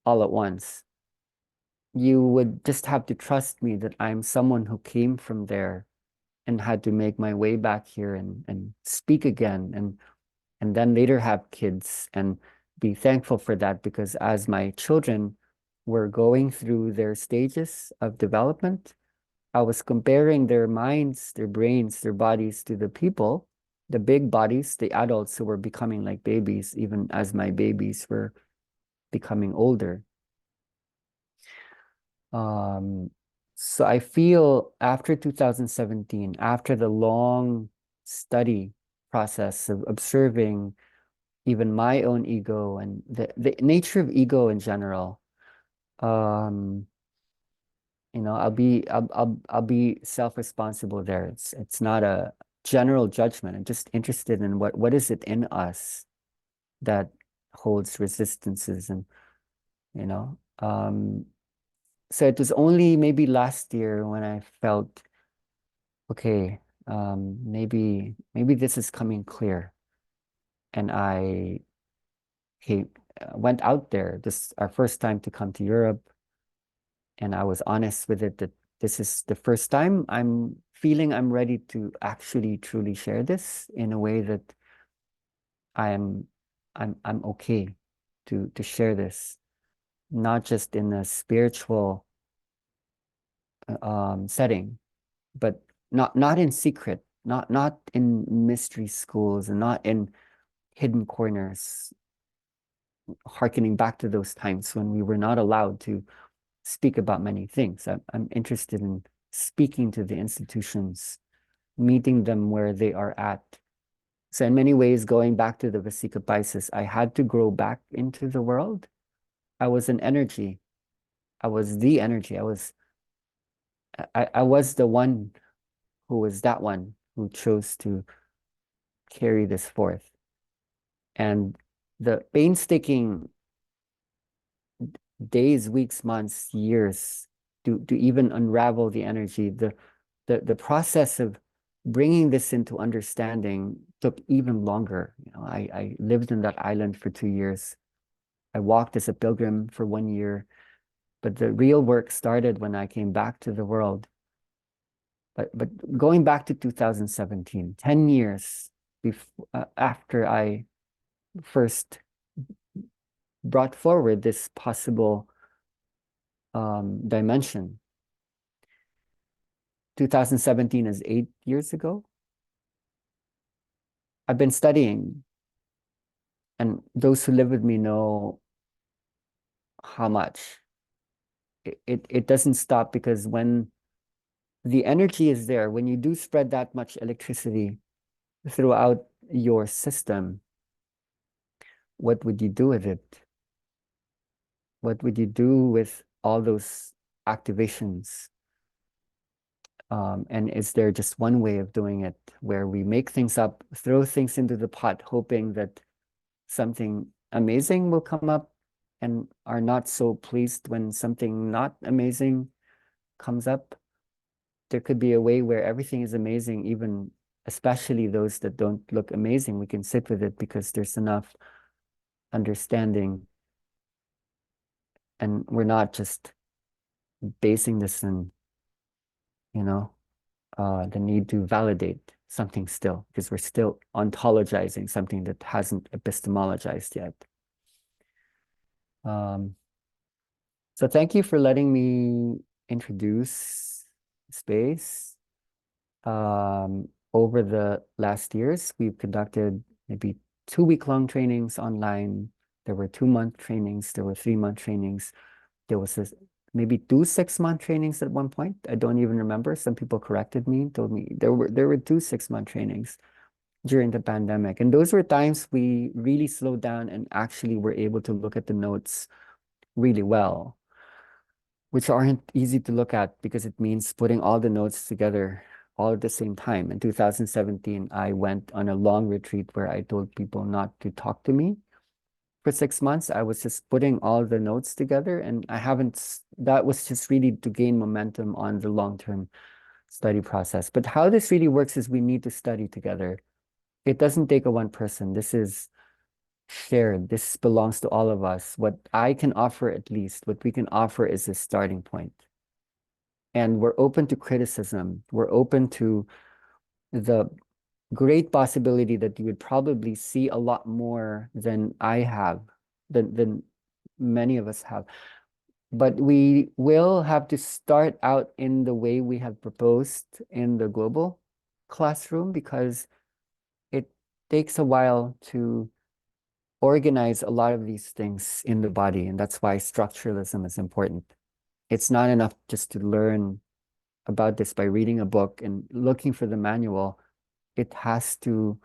all at once. You would just have to trust me that I'm someone who came from there and had to make my way back here and speak again and then later have kids and be thankful for that because as my children were going through their stages of development, I was comparing their minds, their brains, their bodies to the people, the big bodies, the adults who were becoming like babies, even as my babies were becoming older. Um, so I feel after 2017, after the long study process of observing even my own ego and the nature of ego in general, um, I'll be self-responsible there. It's not a general judgment. I'm just interested in what is it in us that holds resistances and you know. So it was only maybe last year when I felt, okay, maybe this is coming clear. And I came, went out there. This is our first time to come to Europe, and I was honest with it that this is the first time I'm feeling I'm ready to actually truly share this in a way that I am I'm okay to share this, not just in a spiritual setting, but not in secret, not in mystery schools and not in hidden corners, harkening back to those times when we were not allowed to speak about many things. I'm interested in speaking to the institutions, meeting them where they are at. So in many ways, going back to the Vasika Pisces, I had to grow back into the world. I was an energy. I was the energy. I was the one who was that one who chose to carry this forth. And the painstaking days, weeks, months, years to even unravel the energy, the process of bringing this into understanding took even longer. I lived in that island for 2 years. I walked as a pilgrim for 1 year, but the real work started when I came back to the world. But going back to 2017, 10 years after I first brought forward this possible dimension. 2017 is 8 years ago. I've been studying, and those who live with me know how much. It doesn't stop because when the energy is there, when you do spread that much electricity throughout your system, what would you do with it? What would you do with all those activations? And is there just one way of doing it where we make things up, throw things into the pot, hoping that something amazing will come up and are not so pleased when something not amazing comes up? There could be a way where everything is amazing, even especially those that don't look amazing. We can sit with it because there's enough understanding, and we're not just basing this in, you know, the need to validate something still, because we're still ontologizing something that hasn't epistemologized yet. Um, so thank you for letting me introduce space. Over the last years, we've conducted maybe 2 week-long trainings online. There were 2 month trainings. There were 3 month trainings. There was maybe 2 6-month trainings at one point. I don't even remember. Some people corrected me, told me there were 2 6-month trainings. during the pandemic. And those were times we really slowed down and actually were able to look at the notes really well, which aren't easy to look at because it means putting all the notes together all at the same time. In 2017, I went on a long retreat where I told people not to talk to me for 6 months. I was just putting all the notes together, and that was just really to gain momentum on the long-term study process. But how this really works is we need to study together. It doesn't take a one person. This is shared. This belongs to all of us. What I can offer, at least, what we can offer is a starting point. And we're open to criticism. We're open to the great possibility that you would probably see a lot more than I have, than many of us have. But we will have to start out in the way we have proposed in the global classroom because it takes a while to organize a lot of these things in the body. And that's why structuralism is important. It's not enough just to learn about this by reading a book and looking for the manual. It has to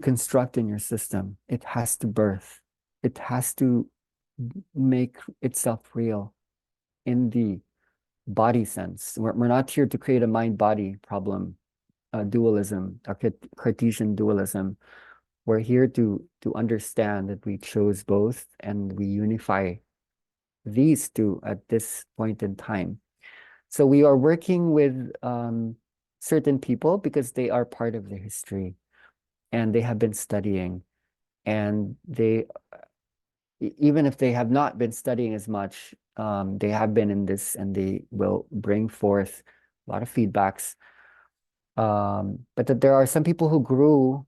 construct in your system. It has to birth. It has to make itself real in the body sense. We're not here to create a mind-body problem, dualism, or Cartesian dualism. We're here to understand that we chose both and we unify these two at this point in time. So we are working with certain people because they are part of the history and they have been studying, and even if they have not been studying as much, they have been in this and they will bring forth a lot of feedbacks. But that there are some people who grew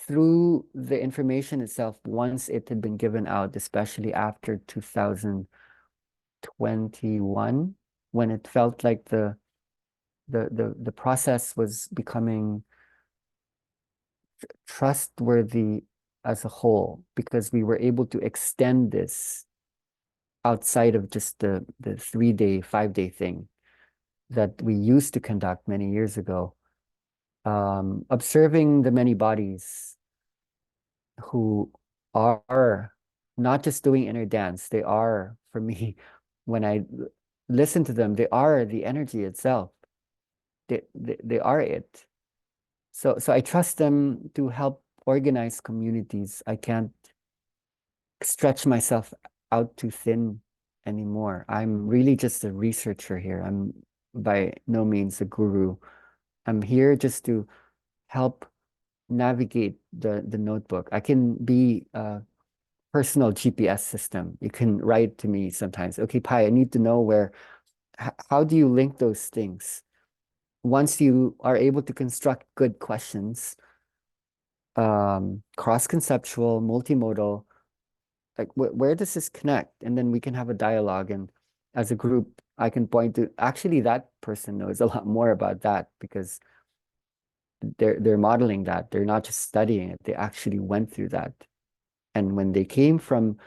through the information itself once it had been given out, especially after 2021, when it felt like the process was becoming trustworthy as a whole, because we were able to extend this outside of just the 3-day, 5-day thing that we used to conduct many years ago. Observing the many bodies who are not just doing inner dance, they are, for me, when I listen to them, they are the energy itself. They are it. So I trust them to help organize communities. I can't stretch myself out too thin anymore. I'm really just a researcher here. I'm by no means a guru. I'm here just to help navigate the notebook. I can be a personal GPS system. You can write to me sometimes. Okay, Pi, I need to know how do you link those things? Once you are able to construct good questions, cross-conceptual, multimodal, like where does this connect? And then we can have a dialogue. And as a group, I can point to actually that person knows a lot more about that because they're modeling that. They're not just studying it, they actually went through that. And when they came from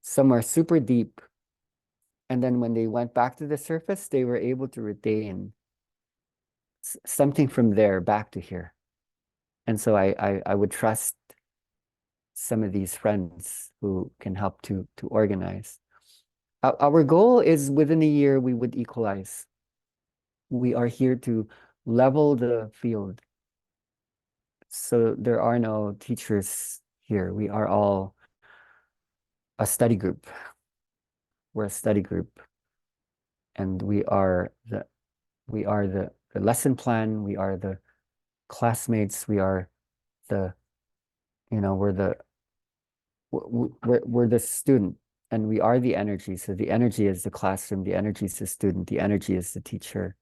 somewhere super deep, and then when they went back to the surface, they were able to retain something from there back to here. And so I would trust some of these friends who can help to organize. Our goal is within a year, we would equalize. We are here to level the field. So there are no teachers here. We are all a study group. We're a study group. And we are the lesson plan. We are the classmates. We are the, we're the student, and we are the energy. So the energy is the classroom, the energy is the student, the energy is the teacher.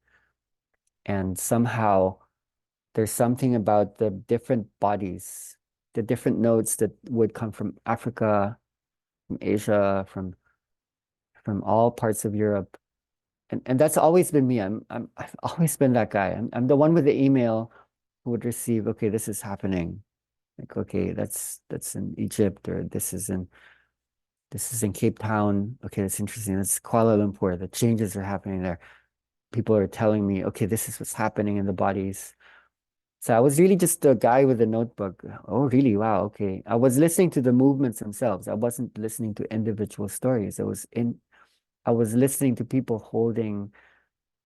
And somehow there's something about the different bodies, the different notes that would come from Africa, from Asia, from all parts of Europe. And that's always been me. I've always been that guy. I'm the one with the email who would receive, okay, this is happening. Like, okay, that's in Egypt, or this is in Cape Town. Okay, that's interesting. That's Kuala Lumpur. The changes are happening there. People are telling me, okay, this is what's happening in the bodies. So I was really just a guy with a notebook. Oh, really? Wow. Okay. I was listening to the movements themselves. I wasn't listening to individual stories. I was listening to people holding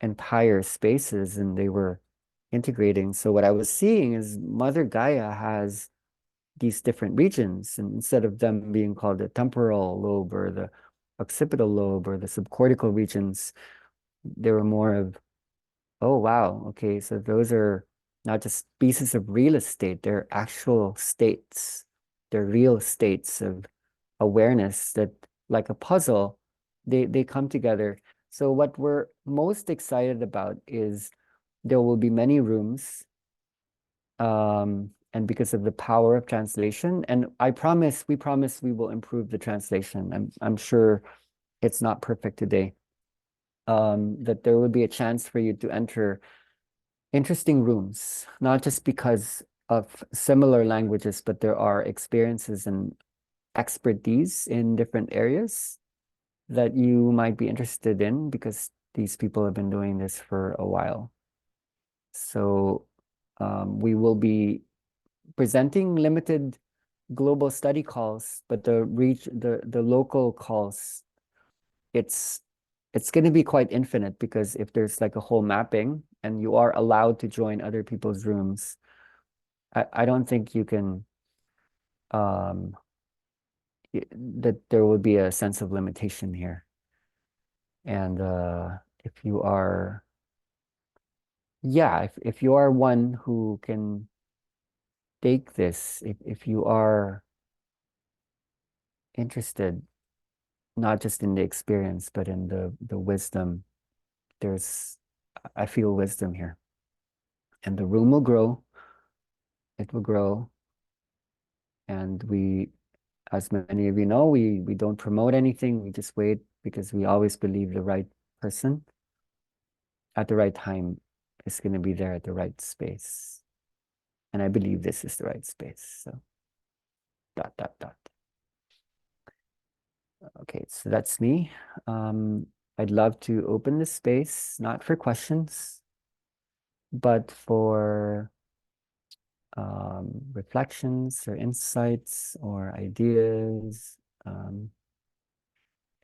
entire spaces and they were integrating. So what I was seeing is Mother Gaia has these different regions, and instead of them being called the temporal lobe or the occipital lobe or the subcortical regions, they were more of, oh wow, okay, so those are not just pieces of real estate, they're actual states. They're real states of awareness that, like a puzzle, they come together. So what we're most excited about is there will be many rooms, and because of the power of translation, and we promise we will improve the translation. I'm sure it's not perfect today. That there will be a chance for you to enter interesting rooms, not just because of similar languages, but there are experiences and expertise in different areas that you might be interested in because these people have been doing this for a while. So we will be presenting limited global study calls, but the local calls, it's it's going to be quite infinite because if there's like a whole mapping and you are allowed to join other people's rooms, I don't think you can um that there will be a sense of limitation here. And if you are, yeah, if you are one who can take this, if you are interested not just in the experience, but in the wisdom, there's I feel wisdom here. And the room will grow, it will grow. And as many of you know, we don't promote anything, we just wait because we always believe the right person at the right time is going to be there at the right space. And I believe this is the right space. So dot dot dot. Okay, so that's me. I'd love to open the space, not for questions, but for reflections or insights or ideas.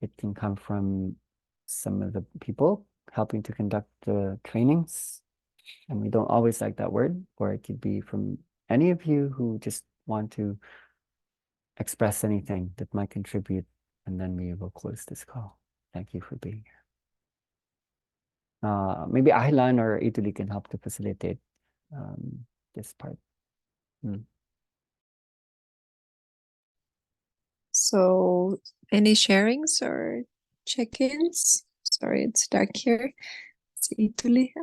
It can come from some of the people helping to conduct the trainings, and we don't always like that word, or it could be from any of you who just want to express anything that might contribute, and then we will close this call. Thank you for being here. Maybe Ahlan or Italy can help to facilitate this part. Mm. So any sharings or check-ins? Sorry, it's dark here. It's Italy.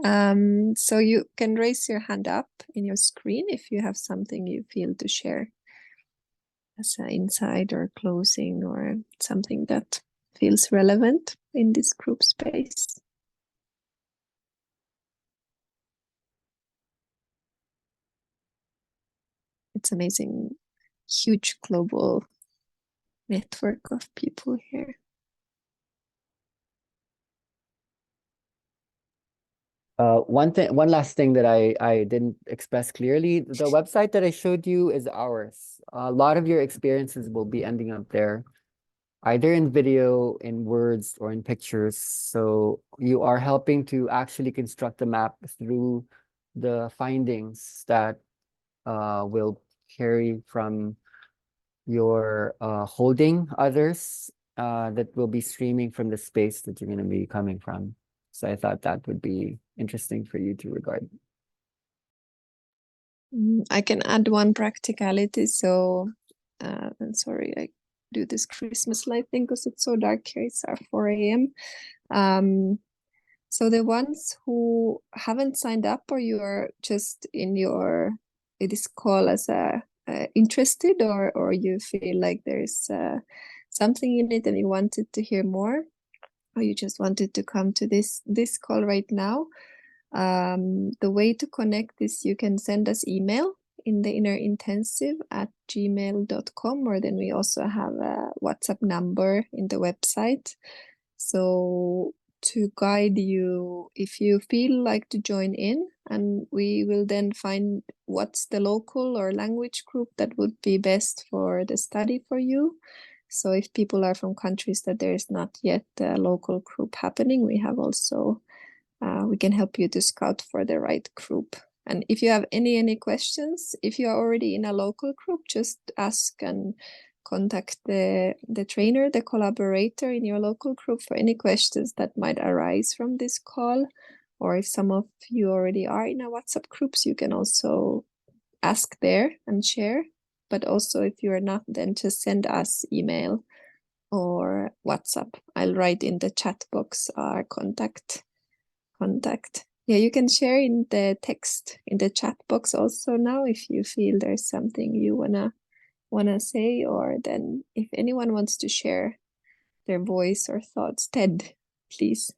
So you can raise your hand up in your screen if you have something you feel to share as an insight or closing or something that feels relevant in this group space. It's amazing, huge global network of people here. One last thing that I didn't express clearly, the website that I showed you is ours. A lot of your experiences will be ending up there, either in video, in words, or in pictures. So you are helping to actually construct a map through the findings that will carry from your holding others that will be streaming from the space that you're going to be coming from. So I thought that would be interesting for you to regard. I can add one practicality. So, I'm sorry, I do this Christmas light thing because it's so dark here. It's 4 a.m. So the ones who haven't signed up or you're just in this call as interested or you feel like there's something in it and you wanted to hear more or you just wanted to come to this call right now, the way to connect is you can send us email in the innerintensive@gmail.com, or then we also have a WhatsApp number in the website. So to guide you if you feel like to join in, and we will then find what's the local or language group that would be best for the study for you. So if people are from countries that there is not yet a local group happening, we have also we can help you to scout for the right group. And if you have any questions, if you are already in a local group, just ask and contact the trainer, the collaborator in your local group for any questions that might arise from this call. Or if some of you already are in a WhatsApp groups, you can also ask there and share. But also if you are not, then just send us email or WhatsApp. I'll write in the chat box our contact. Yeah, you can share in the text in the chat box also now if you feel there's something you wanna say, or then if anyone wants to share their voice or thoughts. Ted, please.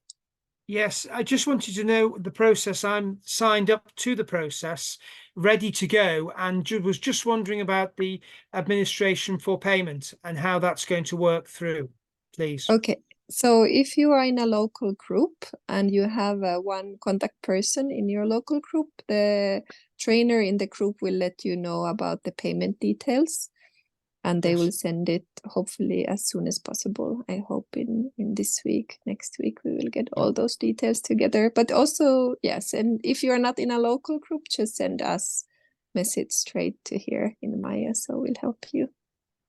Yes, I just wanted to know the process. I'm signed up to the process, ready to go, and was just wondering about the administration for payment and how that's going to work through, please. Okay, so if you are in a local group and you have one contact person in your local group, the trainer in the group will let you know about the payment details, and they Yes. will send it hopefully as soon as possible. I hope in this week, next week, we will get all those details together. But also, yes, and if you are not in a local group, just send us message straight to here in Maya, so we'll help you.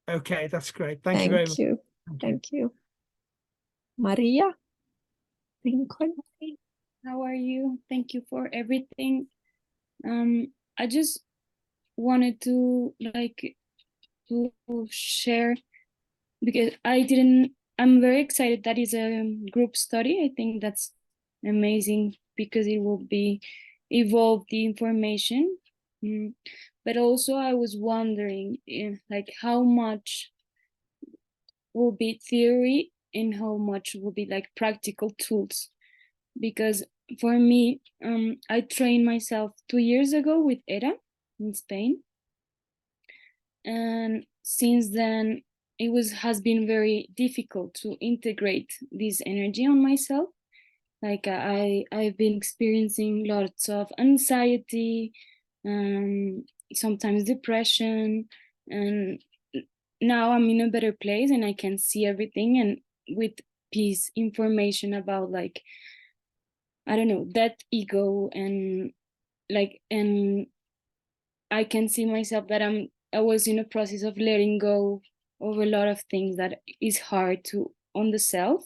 Okay, that's great. Thank you very much. Thank you. Thank you. Maria Lincoln. How are you? Thank you for everything. I just wanted to share, because I'm very excited that is a group study. I think that's amazing because it will evolve the information. But also I was wondering how much will be theory and how much will be like practical tools. Because for me, I trained myself 2 years ago with ERA in Spain. And since then, has been very difficult to integrate this energy on myself. Like I've been experiencing lots of anxiety, sometimes depression, and now I'm in a better place and I can see everything, and with peace information about I don't know, that ego, and I can see myself that I was in a process of letting go of a lot of things that is hard to on the self.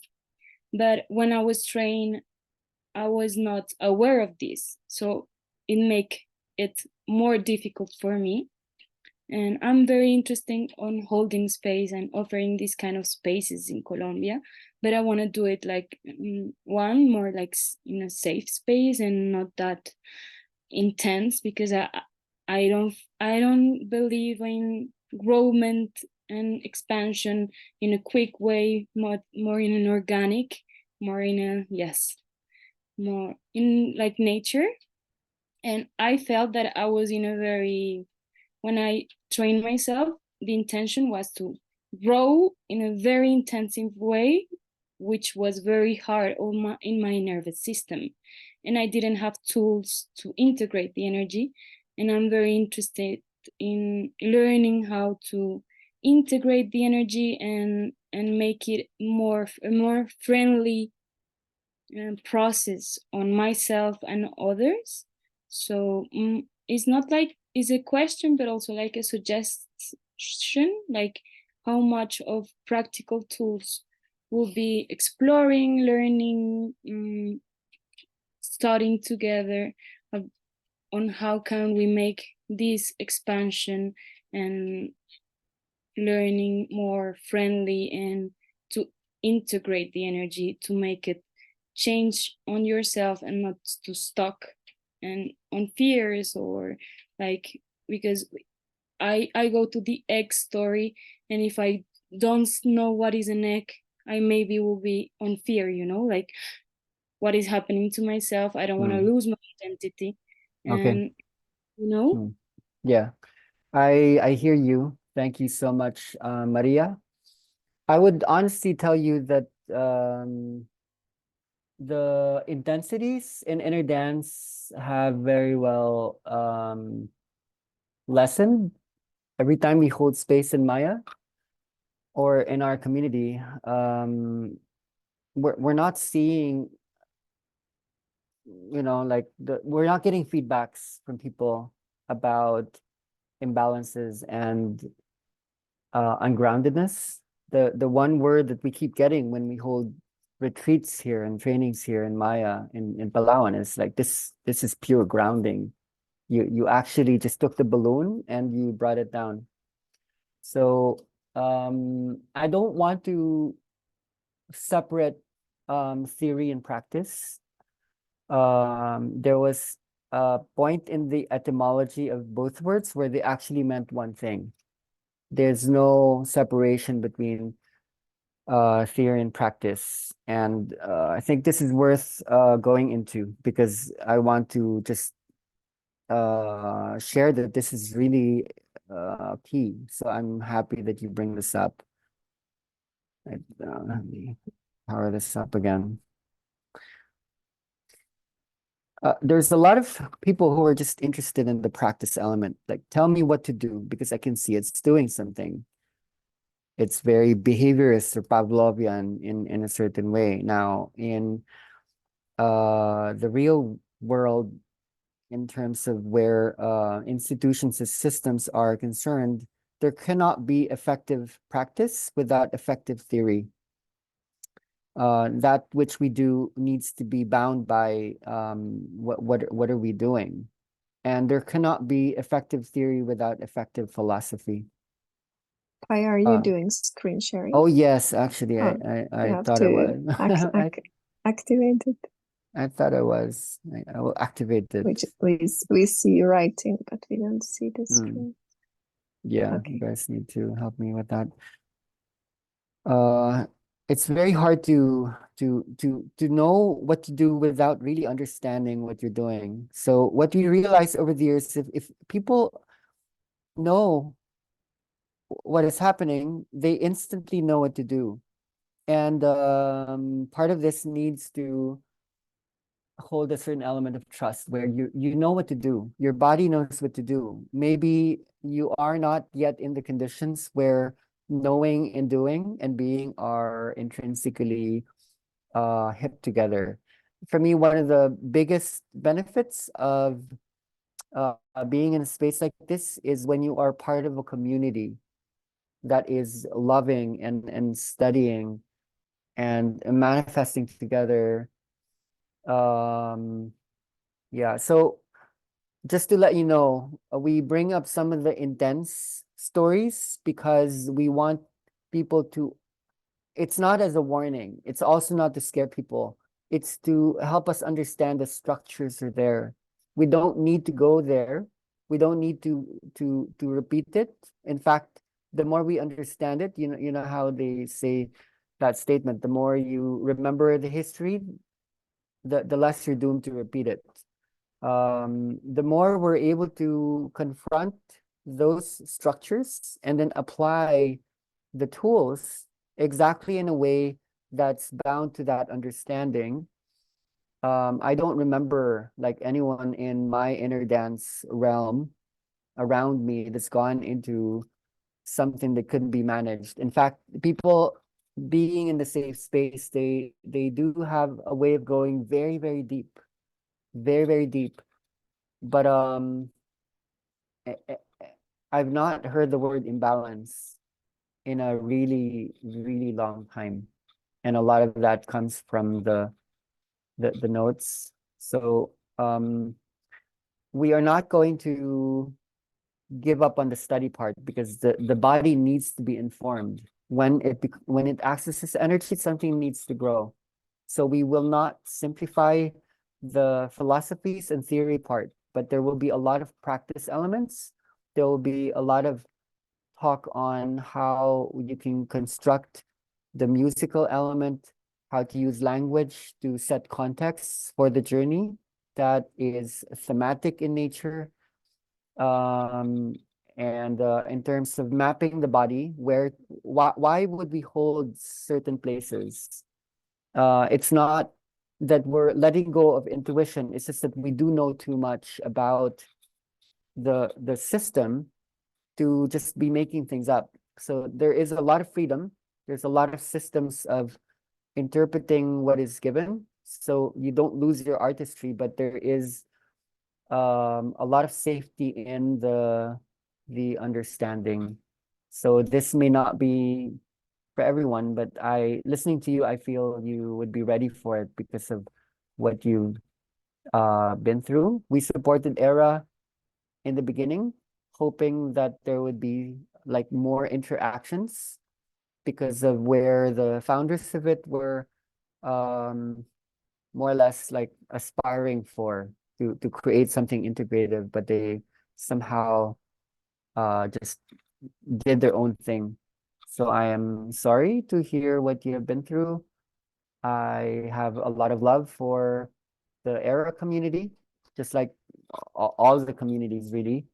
But when I was trained, I was not aware of this. So it make it more difficult for me. And I'm very interested on holding space and offering these kind of spaces in Colombia. But I want to do it one more in a safe space and not that intense, because I don't believe in growth and expansion in a quick way, more in an organic, more in a more in like nature. And I felt that I was in a very, when I trained myself, the intention was to grow in a very intensive way, which was very hard in my nervous system. And I didn't have tools to integrate the energy. And I'm very interested in learning how to integrate the energy and make it a more friendly process on myself and others. So it's not like it's a question, but also like a suggestion, like how much of practical tools will be exploring, learning, studying together on how can we make this expansion and learning more friendly, and to integrate the energy to make it change on yourself and not to stuck and on fears, or because I go to the egg story, and if I don't know what is an egg, I maybe will be on fear, like what is happening to myself. I don't want to lose my identity. Okay. And Yeah, I hear you. Thank you so much, Maria. I would honestly tell you that the intensities in inner dance have very well lessened every time we hold space in Maya or in our community. We're not seeing, like we're not getting feedbacks from people about imbalances and ungroundedness. The one word that we keep getting when we hold retreats here and trainings here in Maya in Palawan is like this is pure grounding. You actually just took the balloon and you brought it down. So I don't want to separate theory and practice. There was a point in the etymology of both words where they actually meant one thing. There's no separation between theory and practice. And I think this is worth going into because I want to just share that this is really key. So I'm happy that you bring this up. Let me power this up again. There's a lot of people who are just interested in the practice element. Like, tell me what to do because I can see it's doing something. It's very behaviorist or Pavlovian in a certain way. Now, in the real world, in terms of where institutions and systems are concerned, there cannot be effective practice without effective theory. That which we do needs to be bound by what are we doing, and there cannot be effective theory without effective philosophy. Why are you doing screen sharing? Oh yes, actually, Oh, I thought I was. Activate it. I thought I was. I will activate it. Which we see you writing, but we don't see the screen. Yeah, Okay. you guys need to help me with that. It's very hard to know what to do without really understanding what you're doing. So what we realized over the years, if people know what is happening, they instantly know what to do. And part of this needs to hold a certain element of trust where you know what to do. Your body knows what to do. Maybe you are not yet in the conditions where knowing and doing and being are intrinsically hip together. For me, one of the biggest benefits of being in a space like this is when you are part of a community that is loving and studying and manifesting together. Yeah, so just to let you know, we bring up some of the intense stories because we want people to, it's not as a warning. It's also not to scare people. It's to help us understand the structures are there. We don't need to go there. We don't need to repeat it. In fact, the more we understand it, you know how they say that statement, the more you remember the history, the less you're doomed to repeat it. The more we're able to confront those structures and then apply the tools exactly in a way that's bound to that understanding. I don't remember like anyone in my inner dance realm around me that's gone into something that couldn't be managed. In fact, people being in the safe space, they do have a way of going very, very deep, very, very deep. But I- I've not heard the word imbalance in a really, really long time. And a lot of that comes from the notes. So we are not going to give up on the study part because the body needs to be informed. When it accesses energy, something needs to grow. So we will not simplify the philosophies and theory part, but there will be a lot of practice elements. There will be a lot of talk on how you can construct the musical element, how to use language to set contexts for the journey that is thematic in nature. And in terms of mapping the body, why would we hold certain places? It's not that we're letting go of intuition. It's just that we do know too much about the system to just be making things up. So there is a lot of freedom. There's a lot of systems of interpreting what is given. So you don't lose your artistry, but there is a lot of safety in the understanding. So this may not be for everyone, but listening to you, I feel you would be ready for it because of what you've been through. We supported ERA in the beginning, hoping that there would be like more interactions because of where the founders of it were more or less like aspiring for to create something integrative, but they somehow just did their own thing. So I am sorry to hear what you have been through. I have a lot of love for the ERA community, just like all the communities really.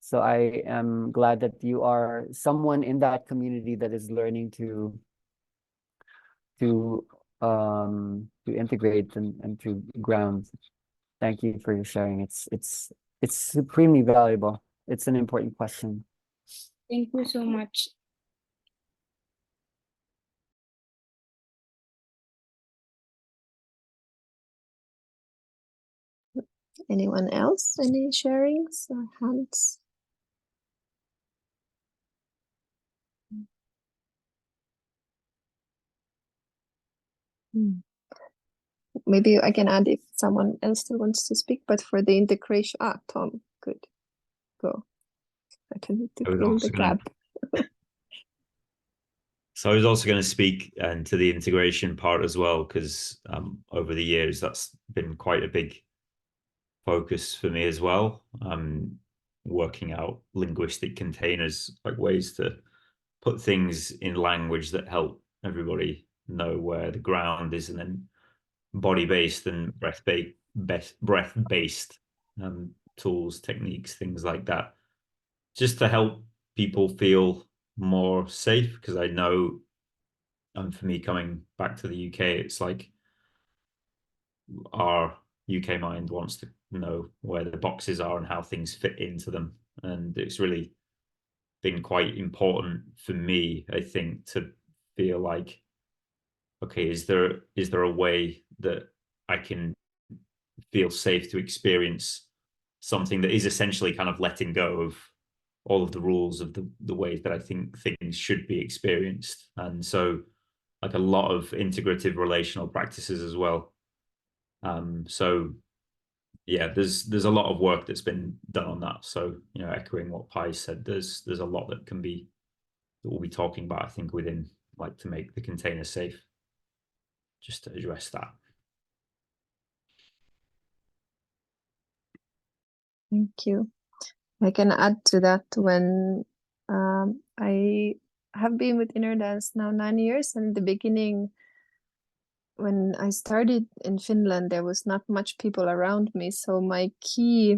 So I am glad that you are someone in that community that is learning to to integrate and to ground. Thank you for your sharing. It's supremely valuable. It's an important question. Thank you so much. Anyone else? Any sharings or hands? Maybe I can add if someone else still wants to speak, but for the integration, Tom, good, go. I can need to fill the gap. So I was also going to speak to the integration part as well, because over the years, that's been quite a big focus for me as well. Working out linguistic containers, like ways to put things in language that help everybody know where the ground is, and then body-based and breath-based tools, techniques, things like that, just to help people feel more safe. Because I know, and for me coming back to the UK, it's like our UK mind wants to know where the boxes are and how things fit into them, and it's really been quite important for me, I think, to feel like, okay, is there a way that I can feel safe to experience something that is essentially kind of letting go of all of the rules of the ways that I think things should be experienced. And so like a lot of integrative relational practices as well. So yeah, there's a lot of work that's been done on that. So, you know, echoing what Pi said, there's a lot that we'll be talking about, I think, within like to make the container safe, just to address that. Thank you. I can add to that when I have been with Inner Dance now 9 years, and in the beginning, when I started in Finland, there was not much people around me. So my key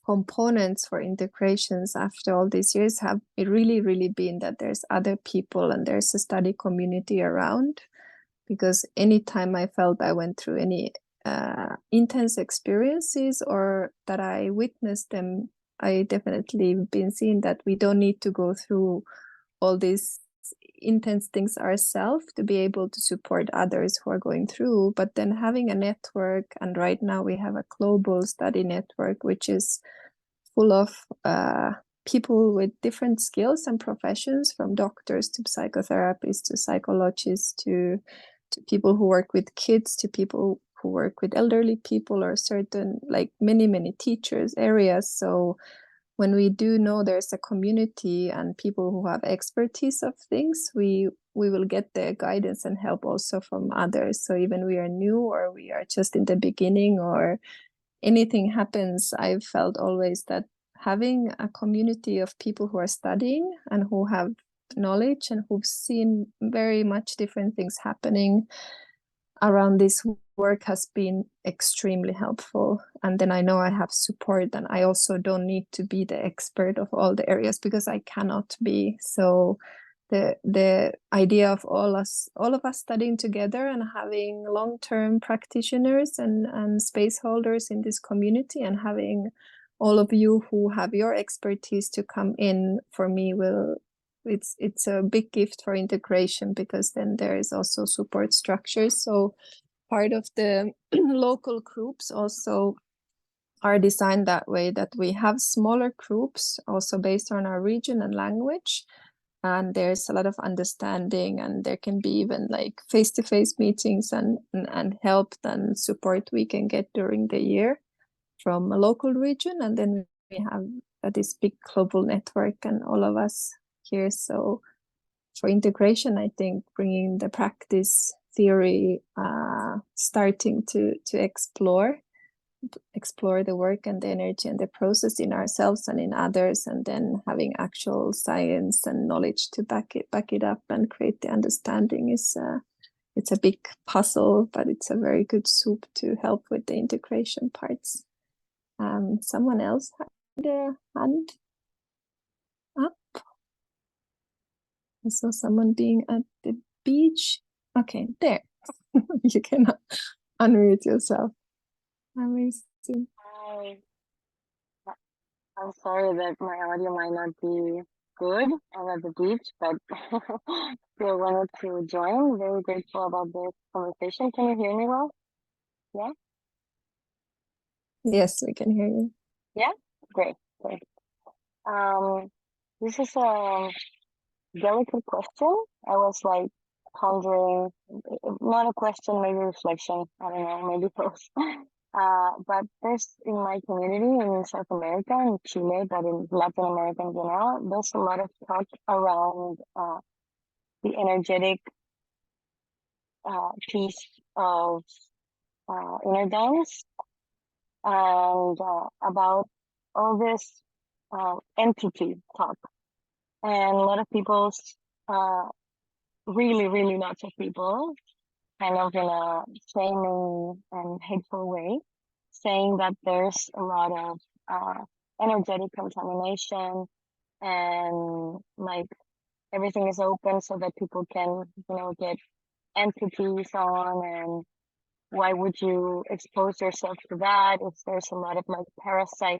components for integrations after all these years have really been that there's other people and there's a study community around. Because anytime I felt I went through any intense experiences or that I witnessed them, I definitely been seeing that we don't need to go through all these intense things ourselves to be able to support others who are going through. But then having a network, and right now we have a global study network, which is full of people with different skills and professions, from doctors to psychotherapists to psychologists to people who work with kids, to people who work with elderly people, or certain, like many teachers areas. So when we do know there's a community and people who have expertise of things, we will get the guidance and help also from others. So even we are new or we are just in the beginning or anything happens, I've felt always that having a community of people who are studying and who have knowledge and who've seen very much different things happening around this work has been extremely helpful. And then I know I have support, and I also don't need to be the expert of all the areas because I cannot be. So the idea of all of us studying together and having long-term practitioners and space holders in this community, and having all of you who have your expertise to come in, for me, it's a big gift for integration, because then there is also support structures. So part of the local groups also are designed that way, that we have smaller groups also based on our region and language, and there's a lot of understanding, and there can be even like face-to-face meetings and help and support we can get during the year from a local region. And then we have this big global network and all of us here. So for integration, I think bringing the practice theory, starting to explore the work and the energy and the process in ourselves and in others, and then having actual science and knowledge to back it up and create the understanding is it's a big puzzle, but it's a very good soup to help with the integration parts. Someone else had their hand up. I saw someone being at the beach. Okay, there. You can unmute yourself. Amazing. Hi. I'm sorry that my audio might not be good. I'm at the beach, but still wanted to join. Very grateful about this conversation. Can you hear me well? Yeah? Yes, we can hear you. Yeah? Great, great. This is a delicate question. I was like pondering, not a question, maybe reflection. I don't know, maybe both. But there's in my community in South America, in Chile, but in Latin America in general, there's a lot of talk around the energetic piece of inner dance, and about all this entity talk. And a lot of people's really lots of people, kind of in a shaming and hateful way, saying that there's a lot of energetic contamination, and like everything is open so that people can, get entities on, and why would you expose yourself to that if there's a lot of like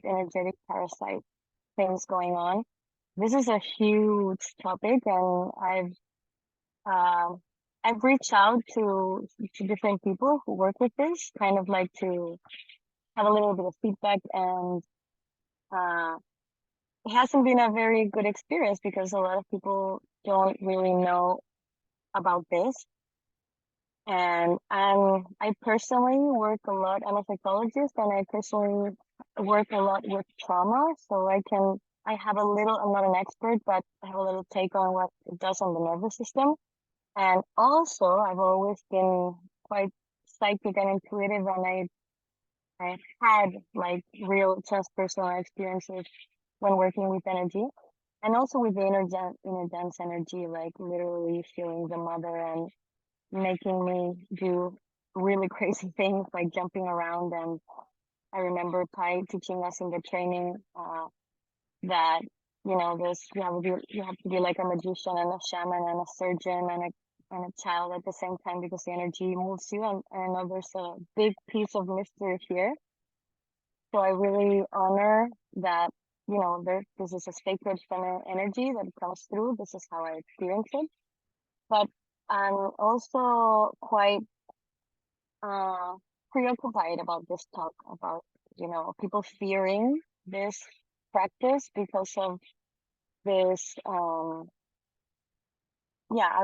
energetic parasite things going on. This is a huge topic, and I've reached out to different people who work with this, kind of like to have a little bit of feedback, and it hasn't been a very good experience because a lot of people don't really know about this. And I personally work a lot. I'm a psychologist, and I personally work a lot with trauma. So I have a little, I'm not an expert, but I have a little take on what it does on the nervous system. And also, I've always been quite psychic and intuitive, and I had like real transpersonal experiences when working with energy, and also with the inner dance energy, like literally feeling the mother and making me do really crazy things like jumping around. And I remember Pai teaching us in the training that you have to be like a magician and a shaman and a surgeon and a child at the same time, because the energy moves you. And I know there's a big piece of mystery here. So I really honor that, this is a sacred feminine energy that comes through. This is how I experience it. But I'm also quite preoccupied about this talk about, people fearing this practice because of this, out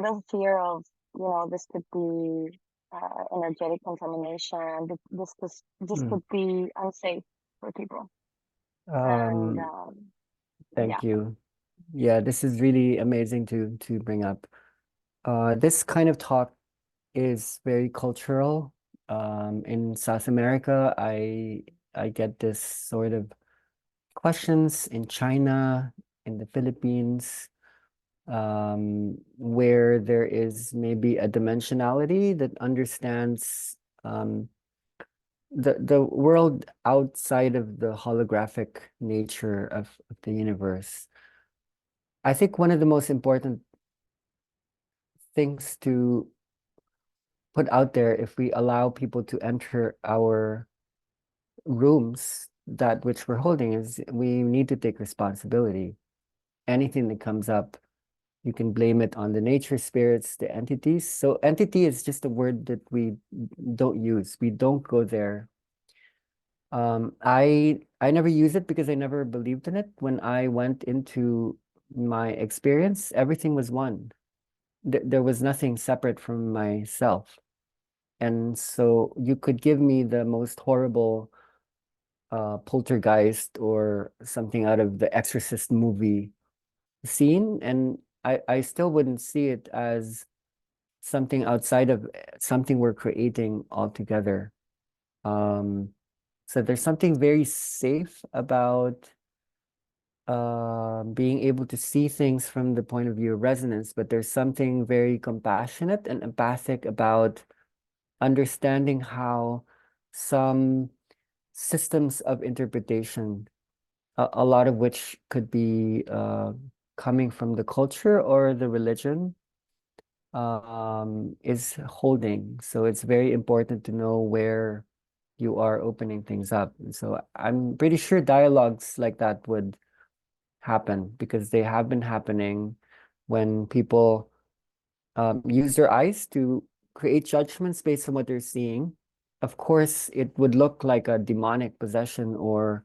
of fear of, this could be energetic contamination. This could be unsafe for people. And Thank you. Yeah, this is really amazing to bring up. This kind of talk is very cultural. In South America, I get this sort of questions in China, in the Philippines, where there is maybe a dimensionality that understands the world outside of the holographic nature of the universe. I think one of the most important things to put out there, if we allow people to enter our rooms, that which we're holding, is we need to take responsibility. Anything that comes up, you can blame it on the nature spirits, the entities. So entity is just a word that we don't use. We don't go there. I never use it because I never believed in it. When I went into my experience, everything was one. There was nothing separate from myself. And so you could give me the most horrible poltergeist or something out of the Exorcist movie scene, and I still wouldn't see it as something outside of something we're creating altogether. So there's something very safe about being able to see things from the point of view of resonance, but there's something very compassionate and empathic about understanding how some systems of interpretation, a lot of which could be coming from the culture or the religion, is holding. So it's very important to know where you are opening things up. And so I'm pretty sure dialogues like that would happen, because they have been happening when people use their eyes to create judgments based on what they're seeing. Of course, it would look like a demonic possession or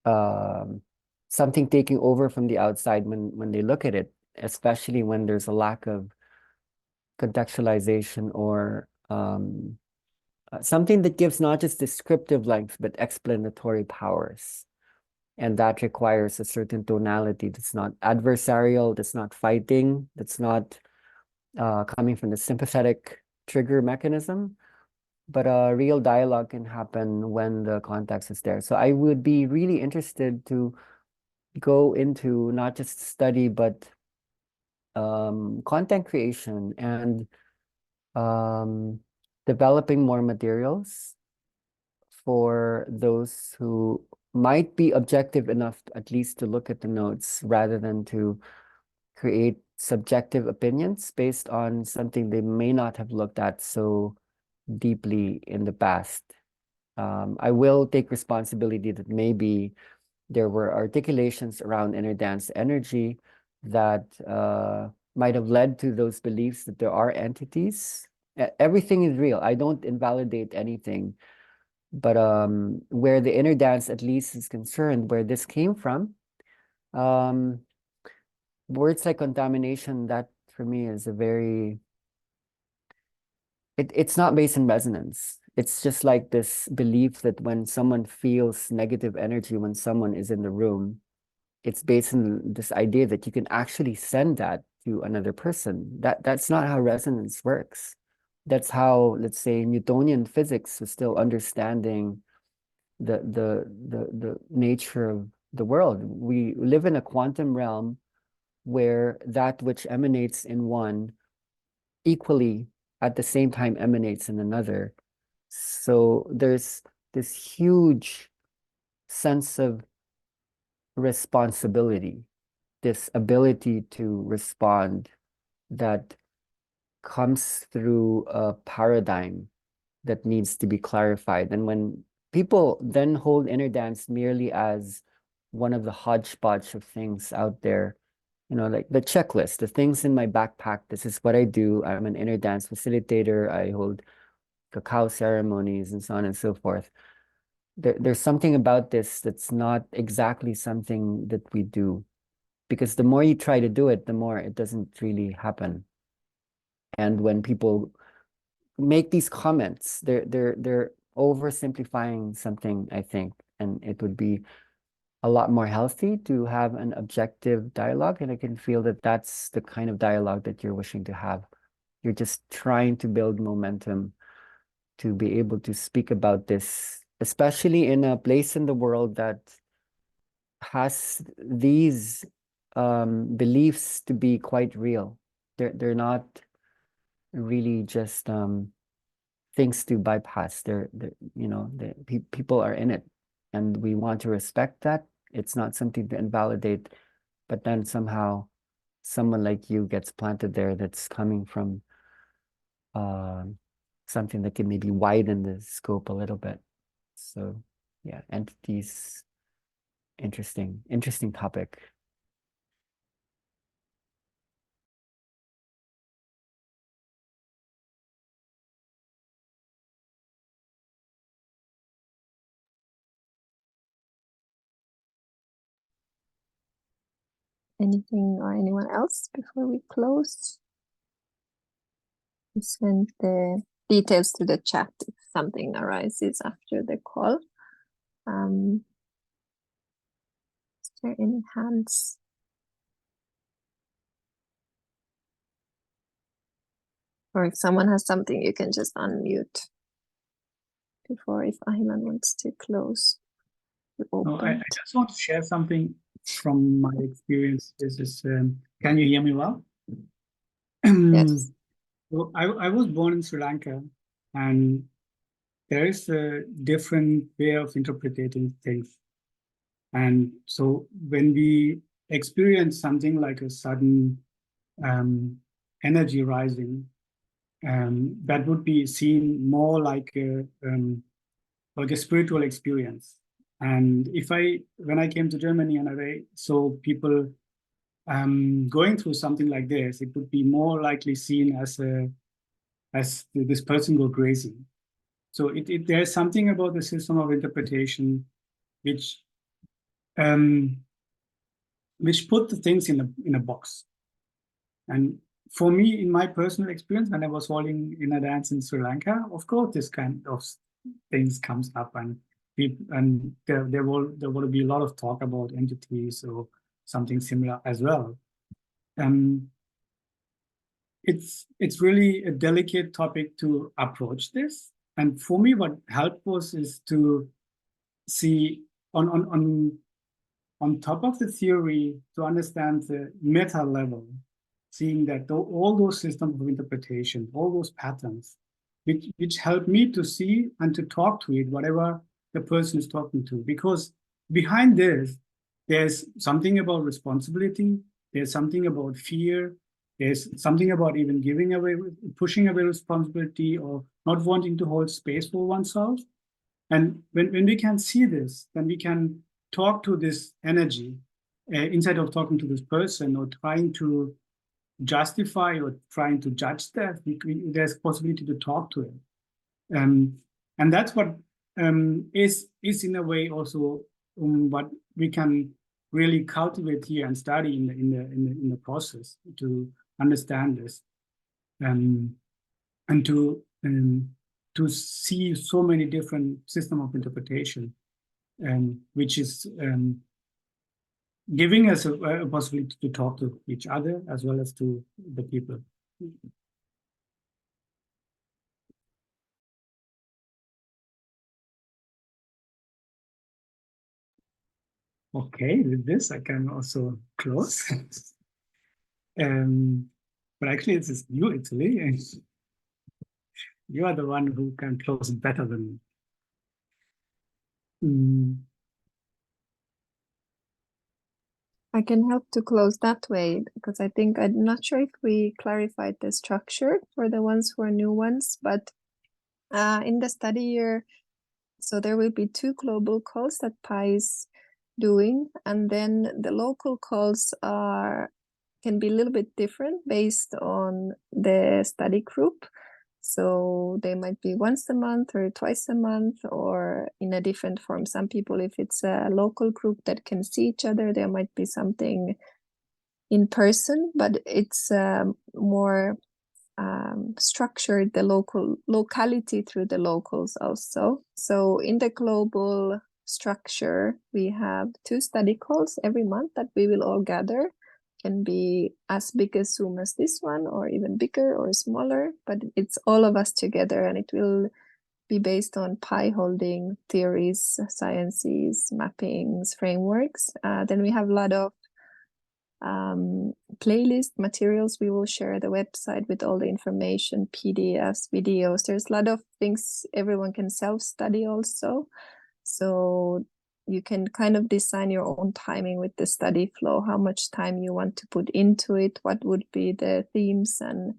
um, something taking over from the outside when they look at it, especially when there's a lack of contextualization or something that gives not just descriptive length, but explanatory powers. And that requires a certain tonality that's not adversarial, that's not fighting, that's not coming from the sympathetic trigger mechanism. But a real dialogue can happen when the context is there. So I would be really interested to go into not just study, but content creation and developing more materials for those who might be objective enough at least to look at the notes rather than to create subjective opinions based on something they may not have looked at so deeply in the past. I will take responsibility that maybe there were articulations around inner dance energy that might have led to those beliefs that there are entities. Everything is real. I don't invalidate anything. But where the inner dance at least is concerned, where this came from, um, words like contamination, that for me is a very, it's not based in resonance. It's just like this belief that when someone feels negative energy, when someone is in the room, it's based on this idea that you can actually send that to another person. That's not how resonance works. That's how, let's say, Newtonian physics was still understanding the nature of the world. We live in a quantum realm where that which emanates in one equally at the same time emanates in another. So there's this huge sense of responsibility, this ability to respond that comes through a paradigm that needs to be clarified. And when people then hold inner dance merely as one of the hodgepodge of things out there, like the checklist, the things in my backpack, this is what I do. I'm an inner dance facilitator. I hold cacao ceremonies and so on and so forth. There's something about this that's not exactly something that we do, because the more you try to do it, the more it doesn't really happen. And when people make these comments, they're oversimplifying something, I think, and it would be a lot more healthy to have an objective dialogue. And I can feel that that's the kind of dialogue that you're wishing to have. You're just trying to build momentum to be able to speak about this, especially in a place in the world that has these beliefs to be quite real. They're not really just things to bypass. People are in it, and we want to respect that. It's not something to invalidate, but then somehow someone like you gets planted there that's coming from something that can maybe widen the scope a little bit. So yeah, entities, interesting topic. Anything or anyone else before we close? Send the details to the chat if something arises after the call. Is there any hands? Or if someone has something, you can just unmute before if Ayman wants to close. No, I just want to share something from my experience. Can you hear me well? Yes. Well, I was born in Sri Lanka, and there is a different way of interpreting things. And so when we experience something like a sudden energy rising, that would be seen more like a spiritual experience. And when I came to Germany and I saw people going through something like this, it would be more likely seen as this person go crazy. So there's something about the system of interpretation which put the things in a box. And for me, in my personal experience, when I was falling in a dance in Sri Lanka, of course, this kind of things comes up, and there will be a lot of talk about entities or something similar as well. It's really a delicate topic to approach this. And for me, what helped was is to see on top of the theory, to understand the meta level, seeing that all those systems of interpretation, all those patterns, which help me to see and to talk to it, whatever the person is talking to. Because behind this, there's something about responsibility, there's something about fear, there's something about even pushing away responsibility, or not wanting to hold space for oneself. And when we can see this, then we can talk to this energy instead of talking to this person or trying to justify or trying to judge that. There's possibility to talk to it. And that's what is in a way also what we can really cultivate here and study in the process to understand this, and to see so many different systems of interpretation, which is giving us a possibility to talk to each other as well as to the people. Okay, with this I can also close. But actually it's you, Italy, and you are the one who can close it better than me. I can help to close that way because I think I'm not sure if we clarified the structure for the ones who are new ones, but in the study year, so there will be 2 global calls that PI is doing, and then the local calls can be a little bit different based on the study group. So they might be once a month or twice a month or in a different form. Some people, if it's a local group that can see each other, there might be something in person, but it's more structured, the locality through the locals also. So in the global structure, we have 2 study calls every month that we will all gather. Can be as big a Zoom as this one or even bigger or smaller, but it's all of us together, and it will be based on PI holding theories, sciences, mappings, frameworks. Then we have a lot of playlist materials. We will share the website with all the information, PDFs, videos. There's a lot of things everyone can self-study also. So you can kind of design your own timing with the study flow, how much time you want to put into it, what would be the themes and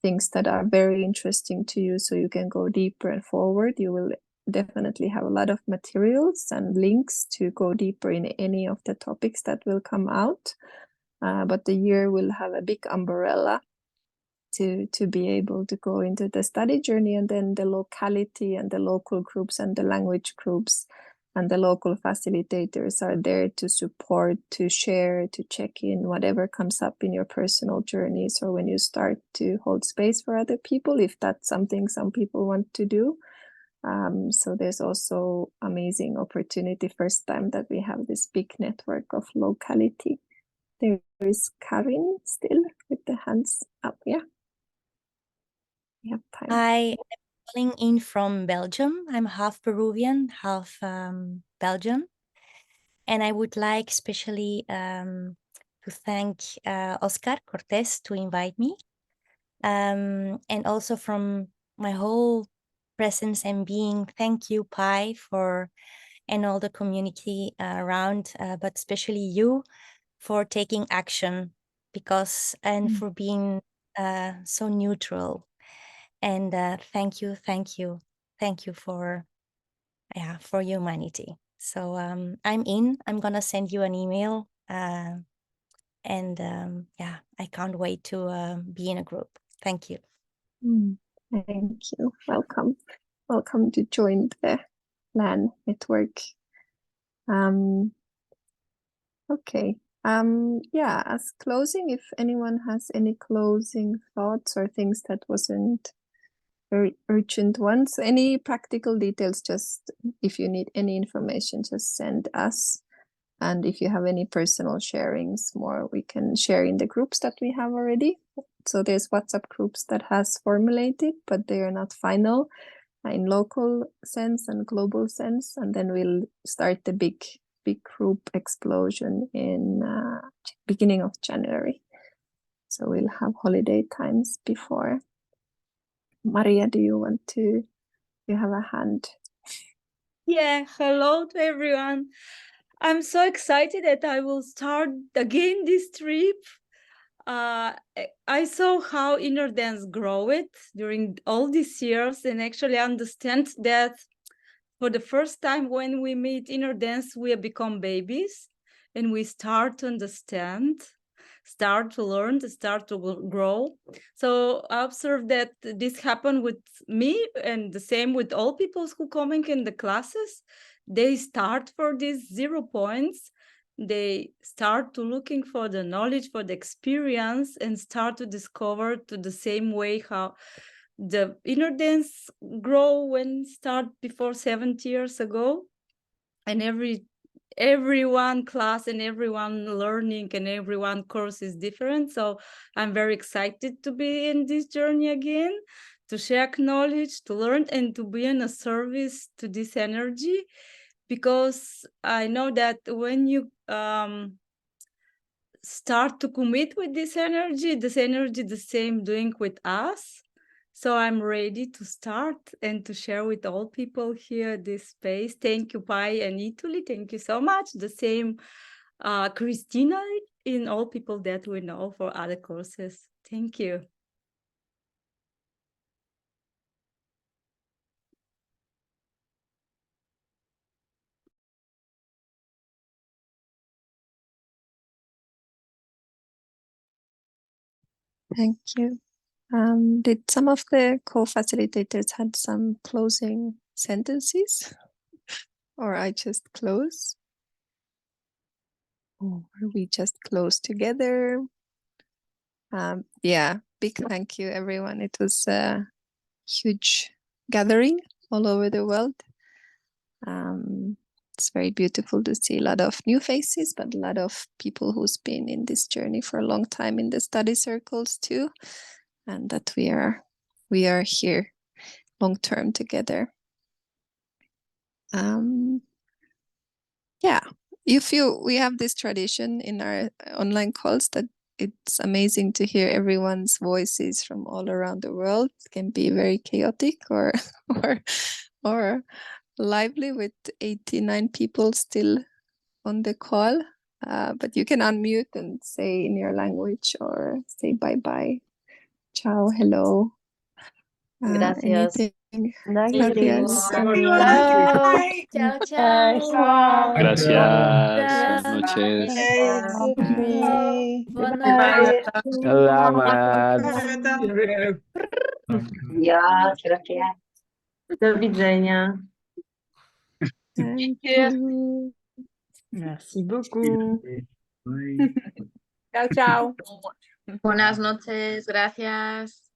things that are very interesting to you, so you can go deeper and forward. You will definitely have a lot of materials and links to go deeper in any of the topics that will come out. But the year will have a big umbrella to be able to go into the study journey, and then the locality and the local groups and the language groups and the local facilitators are there to support, to share, to check in whatever comes up in your personal journeys, or when you start to hold space for other people, if that's something some people want to do. So there's also amazing opportunity, first time that we have this big network of locality. There is Karin still with the hands up. Yeah, we have time. I am calling in from Belgium. I'm half Peruvian, half Belgium. And I would like especially to thank Oscar Cortés to invite me. And also from my whole presence and being, thank you, Pi, and all the community around, but especially you for taking action, and for being so neutral. And thank you for humanity. So I'm gonna send you an email, and I can't wait to be in a group. Thank you. Thank you. Welcome to join the LAN network. Okay. Yeah, as closing, if anyone has any closing thoughts or things that wasn't very urgent ones, any practical details, just if you need any information, just send us. And if you have any personal sharings more, we can share in the groups that we have already. So there's WhatsApp groups that has formulated, but they are not final in local sense and global sense. And then we'll start the big group explosion in beginning of January. So we'll have holiday times before. Maria, do you have a hand? Yeah, hello to everyone. I'm so excited that I will start again this trip. I saw how inner dance grew it during all these years, and actually understand that for the first time when we meet inner dance, we have become babies, and we start to understand, start to learn, start to grow. So I observed that this happened with me, and the same with all people who coming in the classes. They start for these 0 points. They start to looking for the knowledge, for the experience, and start to discover to the same way how the inner dance grow when start before 70 years ago. And everyone class and everyone learning and everyone course is different. So I'm very excited to be in this journey again, to share knowledge, to learn, and to be in a service to this energy, because I know that when you start to commit with this energy the same doing with us. So I'm ready to start and to share with all people here this space. Thank you, Pai and Italy. Thank you so much. The same, Christina, and all people that we know for other courses. Thank you. Thank you. Did some of the co-facilitators had some closing sentences, or I just close? Or we just close together? Yeah, big thank you, everyone. It was a huge gathering all over the world. It's very beautiful to see a lot of new faces, but a lot of people who's been in this journey for a long time in the study circles too, and that we are here long term together. Yeah, we have this tradition in our online calls that it's amazing to hear everyone's voices from all around the world. It can be very chaotic or lively with 89 people still on the call. But you can unmute and say in your language or say bye-bye. Ciao, hello. Gracias. Anything. Gracias. Gracias. Ciao, ciao. Gracias. Buenas noches. Boa noite. Salamat. Ja, gracias. Do widzenia. Thank you. Merci beaucoup. Bye. Chao, chao. Buenas noches, gracias.